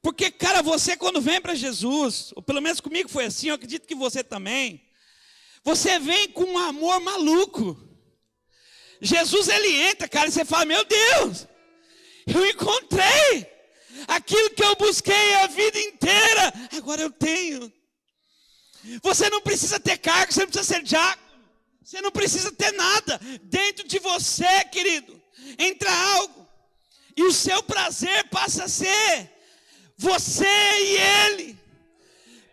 Porque, cara, você quando vem para Jesus, ou pelo menos comigo foi assim, eu acredito que você também, você vem com um amor maluco. Jesus, ele entra, cara, e você fala: meu Deus, eu encontrei aquilo que eu busquei a vida inteira, agora eu tenho. Você não precisa ter cargo, você não precisa ser diácono, você não precisa ter nada. Dentro de você, querido, entra algo, e o seu prazer passa a ser você e ele.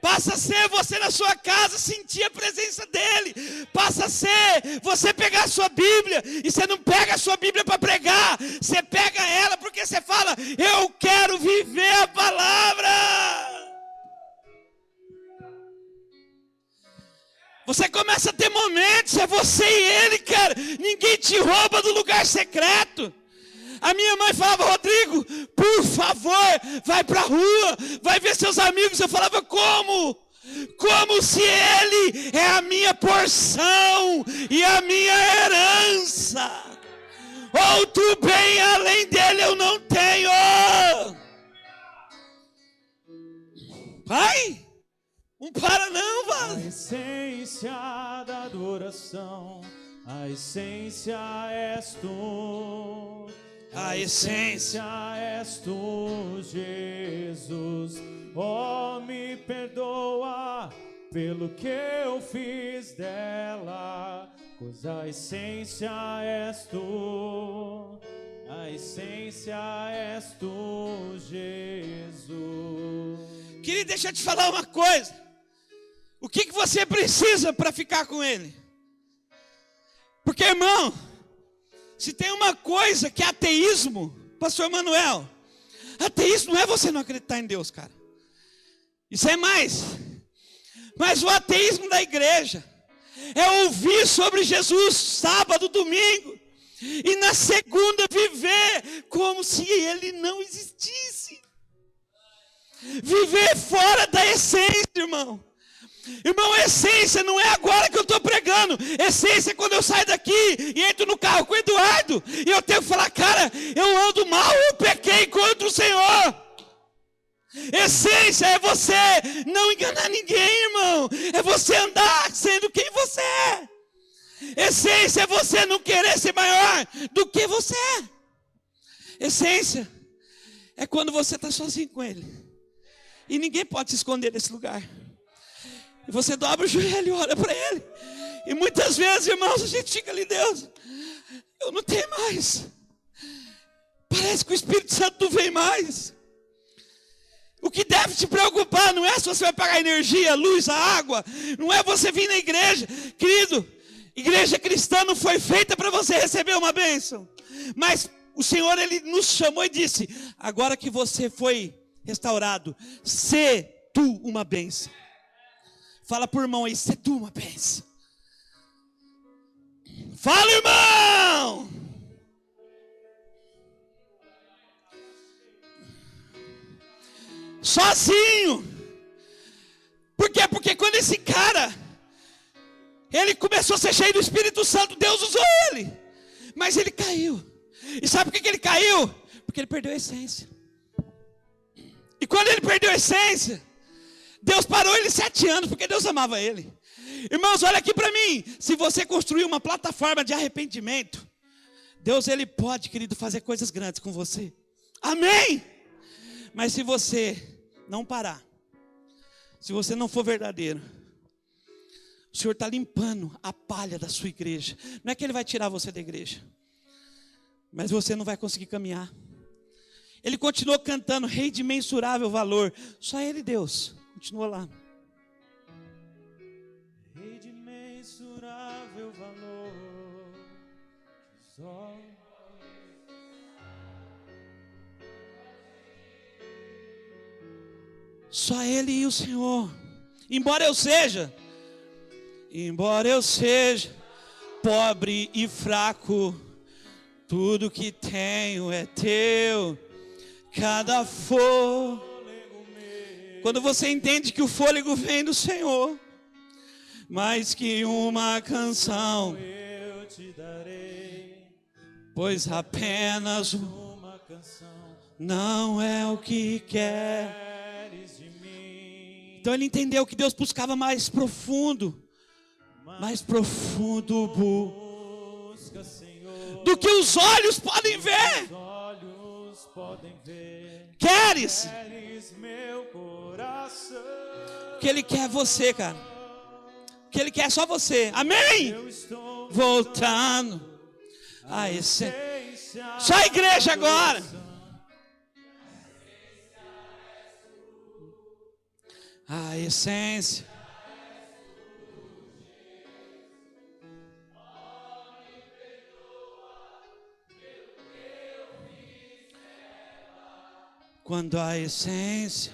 Passa a ser você na sua casa sentir a presença dele. Passa a ser você pegar a sua Bíblia, e você não pega a sua Bíblia para pregar, você pega ela porque você fala: eu quero viver a palavra. Você começa a ter momentos, é você e ele, cara. Ninguém te rouba do lugar secreto. A minha mãe falava: Rodrigo, por favor, vai para a rua, vai ver seus amigos. Eu falava: como? Como se ele é a minha porção e a minha herança. Outro bem além dele eu não tenho. Pai, não para não, A essência da adoração, a essência és tu. A essência és tu, Jesus. Oh, me perdoa pelo que eu fiz dela, pois a essência és tu. A essência és tu, Jesus. Querido, deixa eu te falar uma coisa. O que você precisa para ficar com Ele? Porque, irmão, se tem uma coisa que é ateísmo, pastor Manuel, ateísmo não é você não acreditar em Deus, cara. Isso é mais. Mas o ateísmo da igreja é ouvir sobre Jesus sábado, domingo, e na segunda viver como se Ele não existisse. Viver fora da essência, irmão. Irmão, a essência não é agora que eu estou pregando. Essência é quando eu saio daqui e entro no carro com o Eduardo e eu tenho que falar, cara, eu ando mal, eu pequei contra o Senhor. Essência é você não enganar ninguém, irmão. É você andar sendo quem você é. Essência é você não querer ser maior do que você é. Essência é quando você está sozinho com Ele e ninguém pode se esconder desse lugar. E você dobra o joelho e olha para Ele. E muitas vezes, irmãos, a gente fica ali, Deus, eu não tenho mais. Parece que o Espírito Santo não vem mais. O que deve te preocupar não é se você vai pagar a energia, a luz, a água. Não é você vir na igreja. Querido, igreja cristã não foi feita para você receber uma bênção. Mas o Senhor, Ele nos chamou e disse, agora que você foi restaurado, sê tu uma bênção. Fala por irmão aí, sê tu uma bênção. Fala, irmão! Sozinho. Por quê? Porque quando esse cara, ele começou a ser cheio do Espírito Santo, Deus usou ele. Mas ele caiu. E sabe por que ele caiu? Porque ele perdeu a essência. E quando ele perdeu a essência, Deus parou ele 7 anos, porque Deus amava ele. Irmãos, olha aqui para mim. Se você construir uma plataforma de arrependimento, Deus, Ele pode, querido, fazer coisas grandes com você. Amém? Mas se você não parar, se você não for verdadeiro, o Senhor está limpando a palha da sua igreja. Não é que Ele vai tirar você da igreja, mas você não vai conseguir caminhar. Ele continuou cantando, Rei de imensurável valor. Só Ele, Deus, continua lá. Rei de imensurável valor, só Só Ele e o Senhor. Embora eu seja pobre e fraco, tudo que tenho é teu. Cada fôlego. Quando você entende que o fôlego vem do Senhor, mais que uma canção eu te darei, pois apenas uma canção não é o que quer. queres de mim. Então ele entendeu que Deus buscava mais profundo Busca, Senhor, do que os olhos podem ver. os olhos podem ver. Queres? Queres meu coração. O que Ele quer é você, cara. O que Ele quer é só você. Amém? Eu estou Voltando a essência. essência Só a igreja agora. A essência. Quando a essência.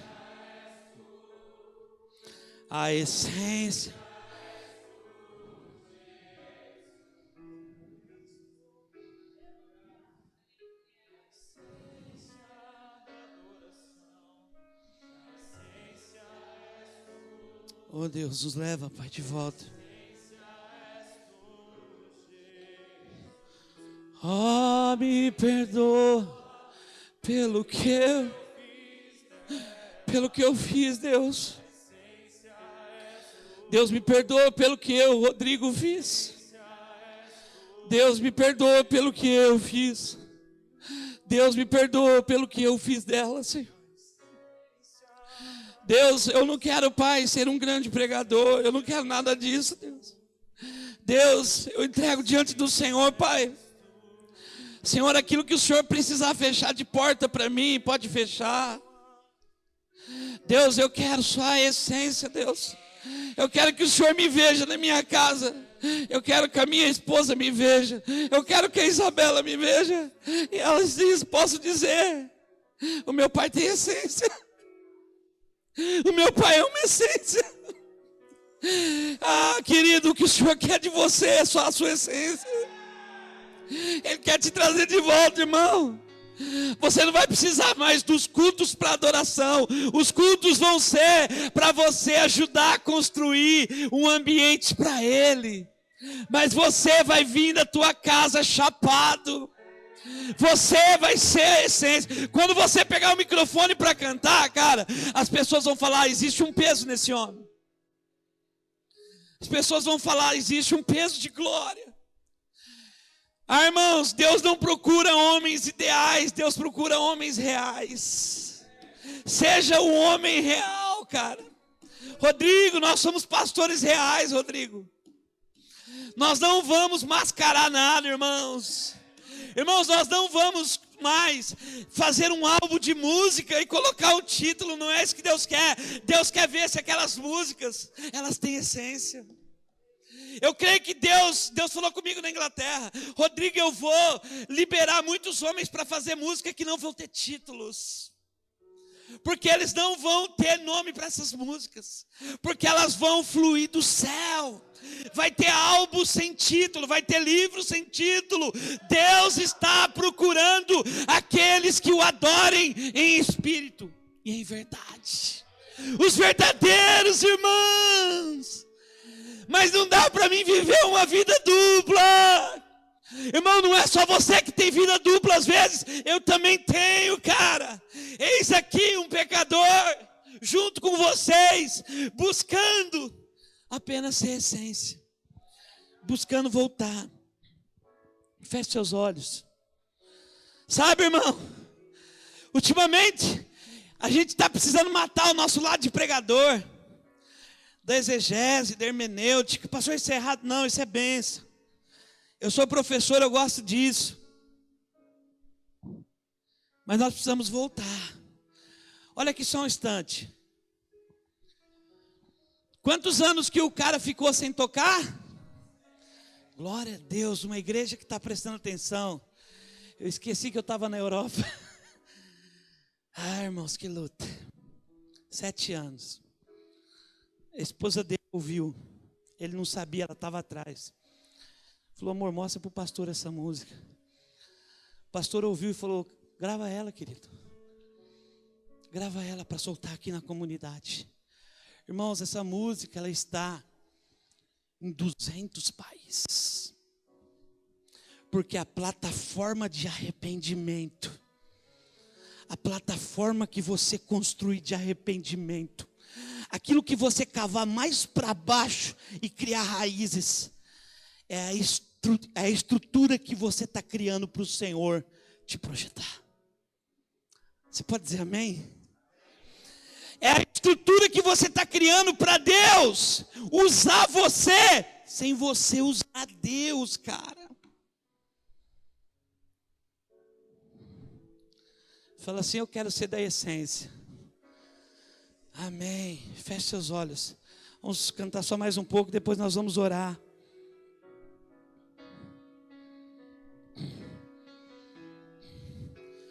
Oh Deus, nos leva, Pai, de volta. Oh, me perdoa pelo que eu fiz, Deus. Deus, me perdoa pelo que eu, Rodrigo, fiz. Deus, me perdoa pelo que eu fiz. Deus, me perdoa pelo que eu fiz dela, Senhor. Deus, eu não quero, Pai, ser um grande pregador. Eu não quero nada disso, Deus. Deus, eu entrego diante do Senhor, Pai. Senhor, aquilo que o Senhor precisar fechar de porta para mim, pode fechar. Deus, eu quero só a essência, Deus. Eu quero que o Senhor me veja na minha casa. Eu quero que a minha esposa me veja. Eu quero que a Isabela me veja. E elas dizem, posso dizer, o meu pai tem essência. O meu pai é uma essência. Ah, querido, o que o Senhor quer de você é só a sua essência. Ele quer te trazer de volta, irmão. Você não vai precisar mais dos cultos para adoração. Os cultos vão ser para você ajudar a construir um ambiente para Ele. Mas você vai vir da tua casa chapado. Você vai ser a essência. Quando você pegar o microfone para cantar, cara, as pessoas vão falar, existe um peso nesse homem. As pessoas vão falar, existe um peso de glória. Ah, irmãos, Deus não procura homens ideais, Deus procura homens reais. Seja um homem real, cara. Rodrigo, nós somos pastores reais, Rodrigo. Nós não vamos mascarar nada, irmãos. Irmãos, nós não vamos mais fazer um álbum de música e colocar o título, não é isso que Deus quer. Deus quer ver se aquelas músicas, elas têm essência. Eu creio que Deus falou comigo na Inglaterra, Rodrigo, eu vou liberar muitos homens para fazer música que não vão ter títulos. Porque eles não vão ter nome para essas músicas. Porque elas vão fluir do céu. Vai ter álbum sem título, vai ter livro sem título. Deus está procurando aqueles que o adorem em espírito e em verdade. Os verdadeiros irmãos. Mas não dá para mim viver uma vida dupla. Irmão, não é só você que tem vida dupla às vezes. Eu também tenho, cara. Eis aqui um pecador junto com vocês, buscando apenas ser essência, buscando voltar. Feche seus olhos. Sabe, irmão, ultimamente a gente está precisando matar o nosso lado de pregador, da exegese, da hermenêutica. Pastor, isso é errado? Não, isso é bênção. Eu sou professor, eu gosto disso. Mas nós precisamos voltar. Olha aqui só um instante. Quantos anos que o cara ficou sem tocar? Glória a Deus, uma igreja que está prestando atenção. Eu esqueci que eu estava na Europa. Ah, irmãos, que luta. 7 anos. A esposa dele ouviu. Ele não sabia, ela estava atrás. Falou, amor, mostra para o pastor essa música. O pastor ouviu e falou, grava ela, querido. Grava ela para soltar aqui na comunidade. Irmãos, essa música, ela está em 200 países. Porque a plataforma de arrependimento, a plataforma que você construir de arrependimento, aquilo que você cavar mais para baixo e criar raízes, é a estrutura que você está criando para o Senhor te projetar. Você pode dizer amém? É a estrutura que você está criando para Deus usar você, sem você usar Deus, cara. Fala assim, eu quero ser da essência. Amém. Feche seus olhos. Vamos cantar só mais um pouco, depois nós vamos orar.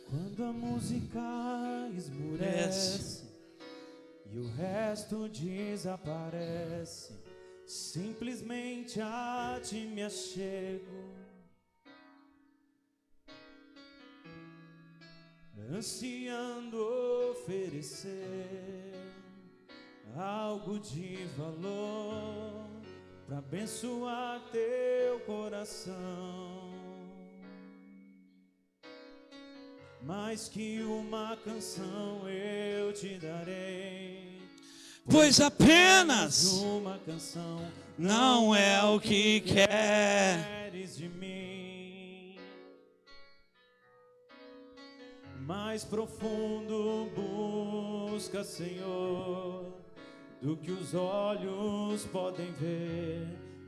Quando a música esmurece e o resto desaparece, simplesmente a ti me achego, ansiando oferecer algo de valor para abençoar teu coração. Mais que uma canção eu te darei, pois apenas uma canção não é o que queres de mim. mais profundo busca, Senhor, do que os olhos podem ver.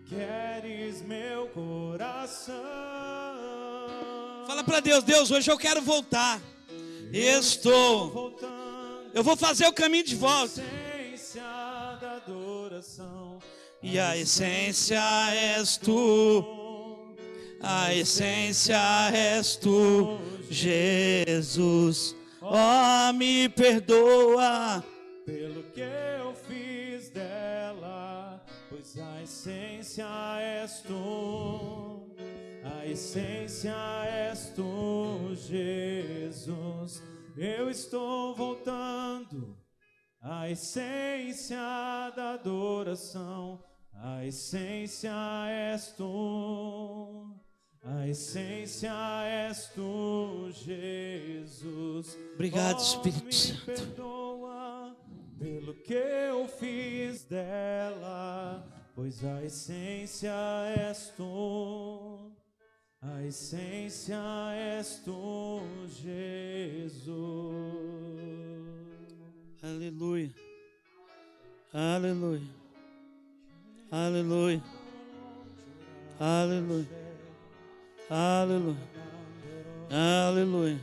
Queres meu coração. Fala para Deus: Deus, hoje eu quero voltar. Estou voltando. Eu vou fazer o caminho de volta. Essência da adoração. E a essência és tu. A essência és tu, Jesus. Oh, me perdoa pelo que eu fiz dela, pois a essência és tu. A essência és tu, Jesus. Eu estou voltando à essência da adoração. A essência és tu. A essência és tu, Jesus. Obrigado, Espírito me Santo. Perdoa pelo que eu fiz dela, pois a essência és tu. A essência és tu, Jesus. Aleluia. Aleluia. Aleluia. Aleluia. Aleluia. Aleluia.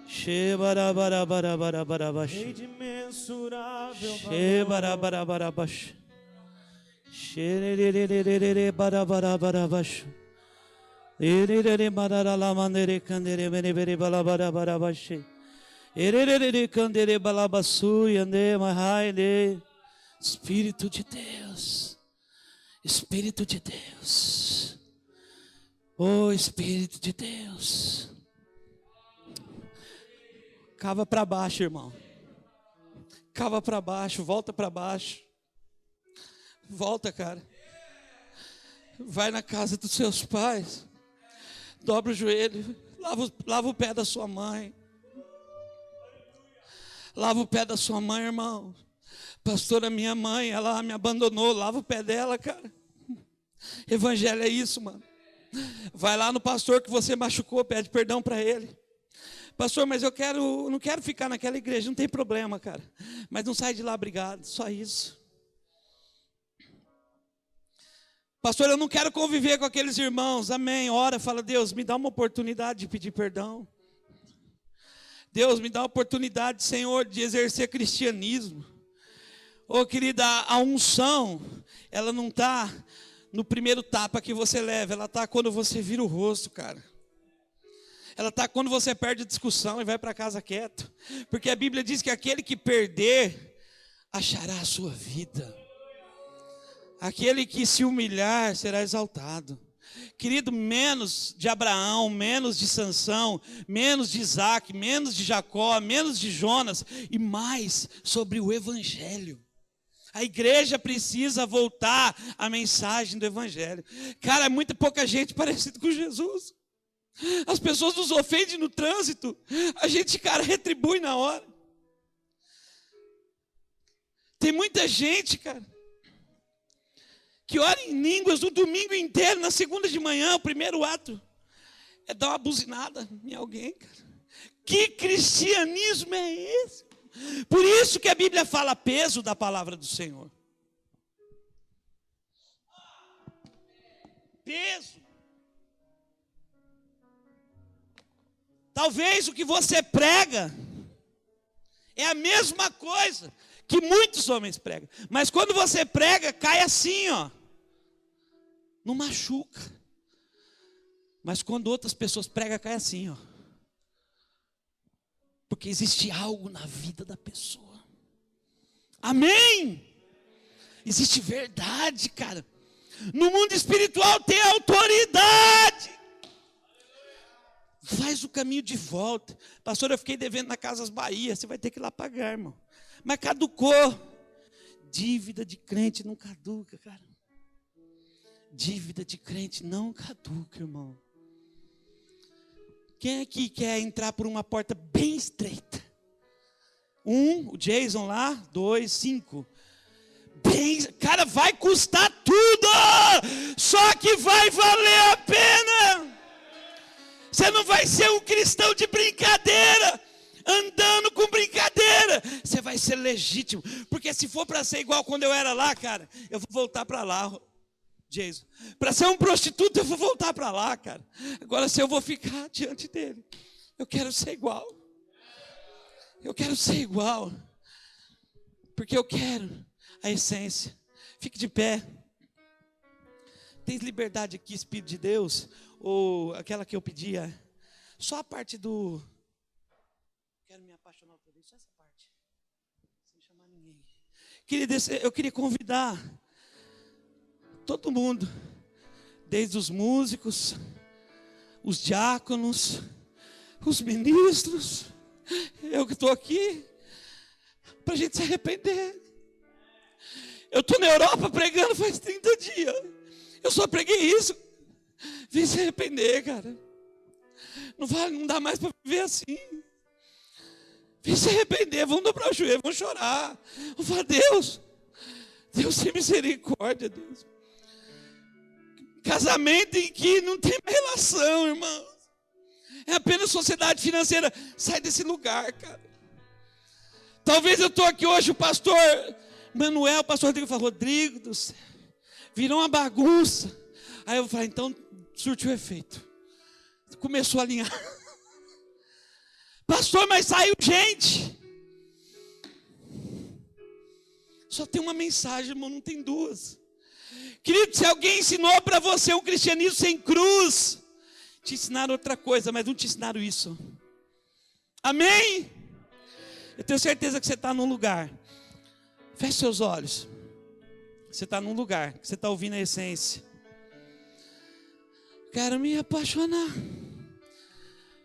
Shebarabarabarabarabash. Rei de imensurável valor. Shebarabarabash. Sherererererere barabarabarabash. Ererere bararalamandere kandere menebere balabarabash. Ererere kandere balabasu yande mahaide. Espírito de Deus. Espírito de Deus. Oh, Espírito de Deus. Cava para baixo, irmão. Cava para baixo, volta para baixo. Volta, cara. Vai na casa dos seus pais. Dobra o joelho. Lava o pé da sua mãe. Lava o pé da sua mãe, irmão. Pastora, minha mãe, ela me abandonou. Lava o pé dela, cara. Evangelho é isso, mano. Vai lá no pastor que você machucou, pede perdão para ele. Pastor, mas eu não quero ficar naquela igreja. Não tem problema, cara. Mas não sai de lá brigado, só isso. Pastor, eu não quero conviver com aqueles irmãos. Amém. Ora, fala: Deus, me dá uma oportunidade de pedir perdão. Deus, me dá uma oportunidade, Senhor, de exercer cristianismo. Ô, querida, a unção, ela não está no primeiro tapa que você leva. Ela está quando você vira o rosto, cara. Ela está quando você perde a discussão e vai para casa quieto. Porque a Bíblia diz que aquele que perder, achará a sua vida. Aquele que se humilhar, será exaltado. Querido, menos de Abraão, menos de Sansão, menos de Isaac, menos de Jacó, menos de Jonas, e mais sobre o Evangelho. A igreja precisa voltar à mensagem do Evangelho. Cara, é muito pouca gente parecida com Jesus. As pessoas nos ofendem no trânsito. A gente, cara, retribui na hora. Tem muita gente, cara, que ora em línguas o domingo inteiro. Na segunda de manhã, o primeiro ato é dar uma buzinada em alguém, cara. Que cristianismo é esse? Por isso que a Bíblia fala peso da palavra do Senhor. Peso. Talvez o que você prega é a mesma coisa que muitos homens pregam. Mas quando você prega, cai assim, ó. Não machuca. Mas quando outras pessoas pregam, cai assim, ó. Porque existe algo na vida da pessoa. Amém? Existe verdade, cara. No mundo espiritual tem autoridade. Faz o caminho de volta. Pastor, eu fiquei devendo na Casas Bahia. Você vai ter que ir lá pagar, irmão. Mas caducou. Dívida de crente não caduca, cara. Dívida de crente não caduca, irmão. Quem aqui quer entrar por uma porta bem estreita? 1, o Jason lá. 2, 5. Cara, vai custar tudo. Só que vai valer a pena. Você não vai ser um cristão de brincadeira, andando com brincadeira. Você vai ser legítimo. Porque se for para ser igual quando eu era lá, cara, eu vou voltar para lá, Jason. Para ser um prostituto, eu vou voltar para lá, cara. Agora, se eu vou ficar diante dele, eu quero ser igual. Eu quero ser igual. Porque eu quero a essência. Fique de pé. Tem liberdade aqui, Espírito de Deus? Ou aquela que eu pedia? Só a parte do... Quero me apaixonar outra vez. Só essa parte. Sem chamar ninguém. Eu queria convidar todo mundo. Desde os músicos, os diáconos, os ministros. Eu que estou aqui. Para a gente se arrepender. Eu estou na Europa pregando faz 30 dias. Eu só preguei isso. Vem se arrepender, cara. Não dá mais para viver assim. Vem se arrepender, vamos dobrar o joelho, vamos chorar. Vamos falar, Deus tem misericórdia, Deus. Casamento em que não tem relação, irmãos. É apenas sociedade financeira. Sai desse lugar, cara. Talvez eu estou aqui hoje, o pastor Manuel, o pastor Rodrigo falou, Rodrigo do céu, virou uma bagunça. Aí eu vou falar, então surtiu efeito. Começou a alinhar. Pastor, mas saiu gente. Só tem uma mensagem, irmão, não tem duas. Querido, se alguém ensinou para você um cristianismo sem cruz, te ensinaram outra coisa, mas não te ensinaram isso. Amém? Eu tenho certeza que você está num lugar. Feche seus olhos. Você está num lugar, você está ouvindo a essência. Quero me apaixonar.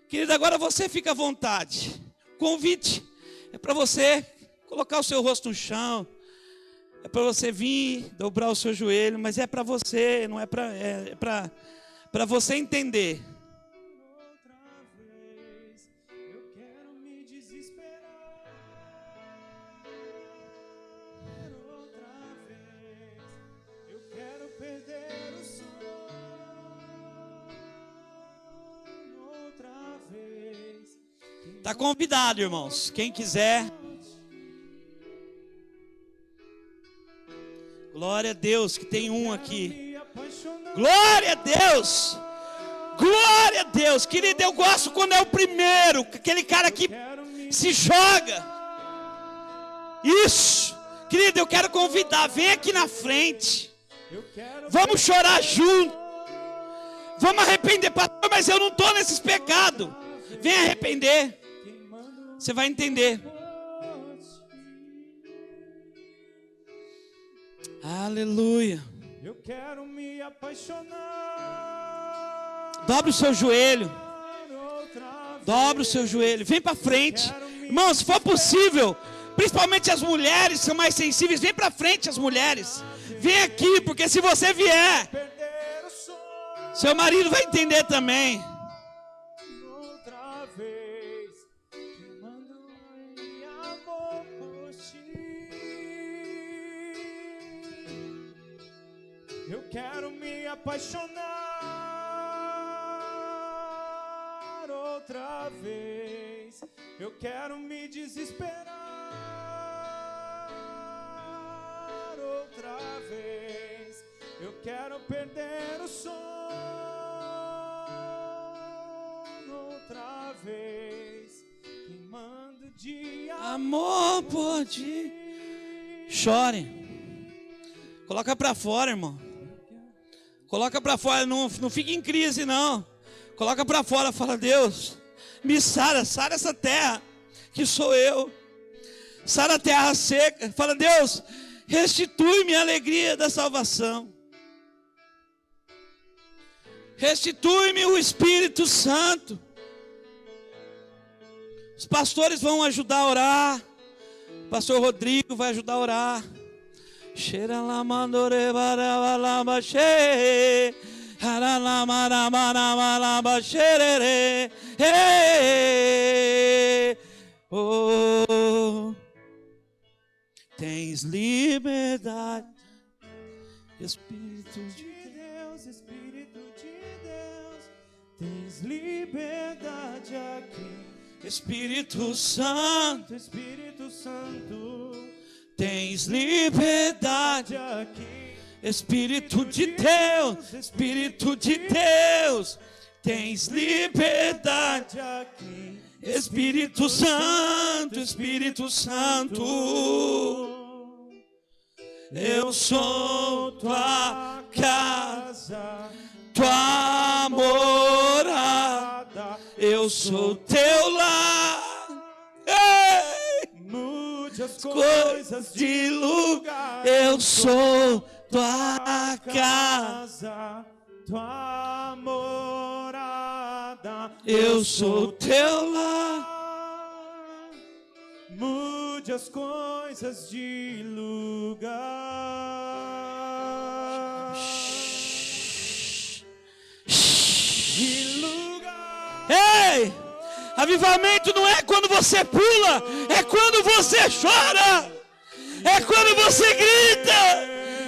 Querido, agora você fica à vontade. Convite é para você colocar o seu rosto no chão. É para você vir, dobrar o seu joelho. Mas é para você, não é para você entender. Está convidado, irmãos. Quem quiser. Glória a Deus, que tem um aqui. Glória a Deus. Glória a Deus. Querido, eu gosto quando é o primeiro. Aquele cara que se joga. Isso. Querido, eu quero convidar. Vem aqui na frente. Vamos chorar junto. Vamos arrepender, pastor, mas eu não estou nesses pecados. Vem arrepender. Você vai entender. Aleluia. Eu quero me apaixonar. Dobra o seu joelho. Dobra o seu joelho. Vem para frente. Irmão, se for possível, principalmente as mulheres são mais sensíveis. Vem para frente as mulheres. Vem aqui, porque se você vier, seu marido vai entender também. Eu quero me apaixonar outra vez. Eu quero me desesperar outra vez. Eu quero perder o sono outra vez. Queimando de amor por ti. Chore. Coloca para fora, irmão. Coloca para fora, não fique em crise, não. Coloca para fora, fala, Deus, me sara essa terra, que sou eu. Sara a terra seca. Fala, Deus, restitui-me a alegria da salvação. Restitui-me o Espírito Santo. Os pastores vão ajudar a orar. O pastor Rodrigo vai ajudar a orar. Cheira la mandore bara la bache, hara la mara mara bachere, oh, tens liberdade, Espírito de Deus, Espírito de Deus, tens liberdade aqui. Espírito Santo, Espírito Santo, tens liberdade. aqui. Espírito de Deus, Espírito de Deus, tens liberdade. Aqui. Espírito Santo, Espírito Santo, eu sou tua casa, tua morada, eu sou teu lar. Ei! Mude as Coisas de lugar, eu sou tua casa, tua morada, eu sou teu lar. Mude as coisas de lugar. De lugar. Ei! Avivamento não é quando você pula, é quando você chora, é quando você grita,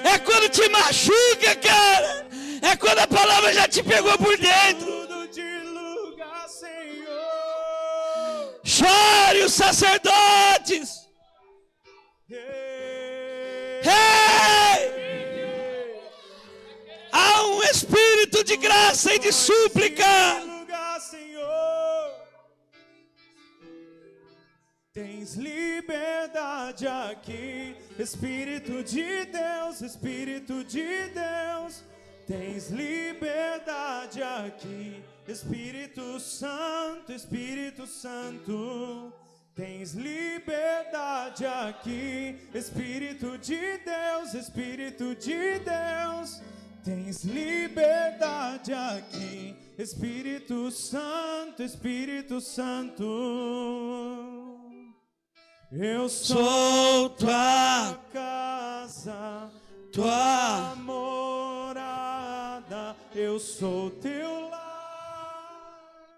é quando te machuca, cara, é quando a palavra já te pegou por dentro. Tudo de lugar, Senhor. Chore os sacerdotes. Ei! Há um espírito de graça e de súplica. Lugar, Senhor. Tens liberdade aqui, Espírito de Deus, Espírito de Deus. Tens liberdade aqui, Espírito Santo, Espírito Santo. Tens liberdade aqui, Espírito de Deus, Espírito de Deus. Tens liberdade aqui, Espírito Santo, Espírito Santo. Eu Sou tua casa, tua morada, eu sou teu lar.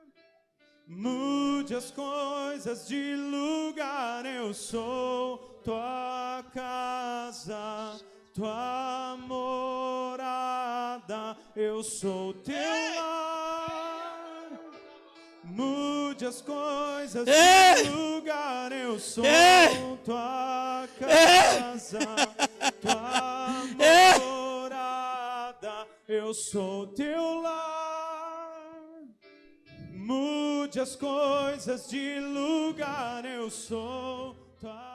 Mude as coisas de lugar, eu sou tua casa, tua morada, eu sou teu lar. Mude as coisas de lugar, eu sou tua casa, tua morada, eu sou teu lar. Mude as coisas de lugar, eu sou tua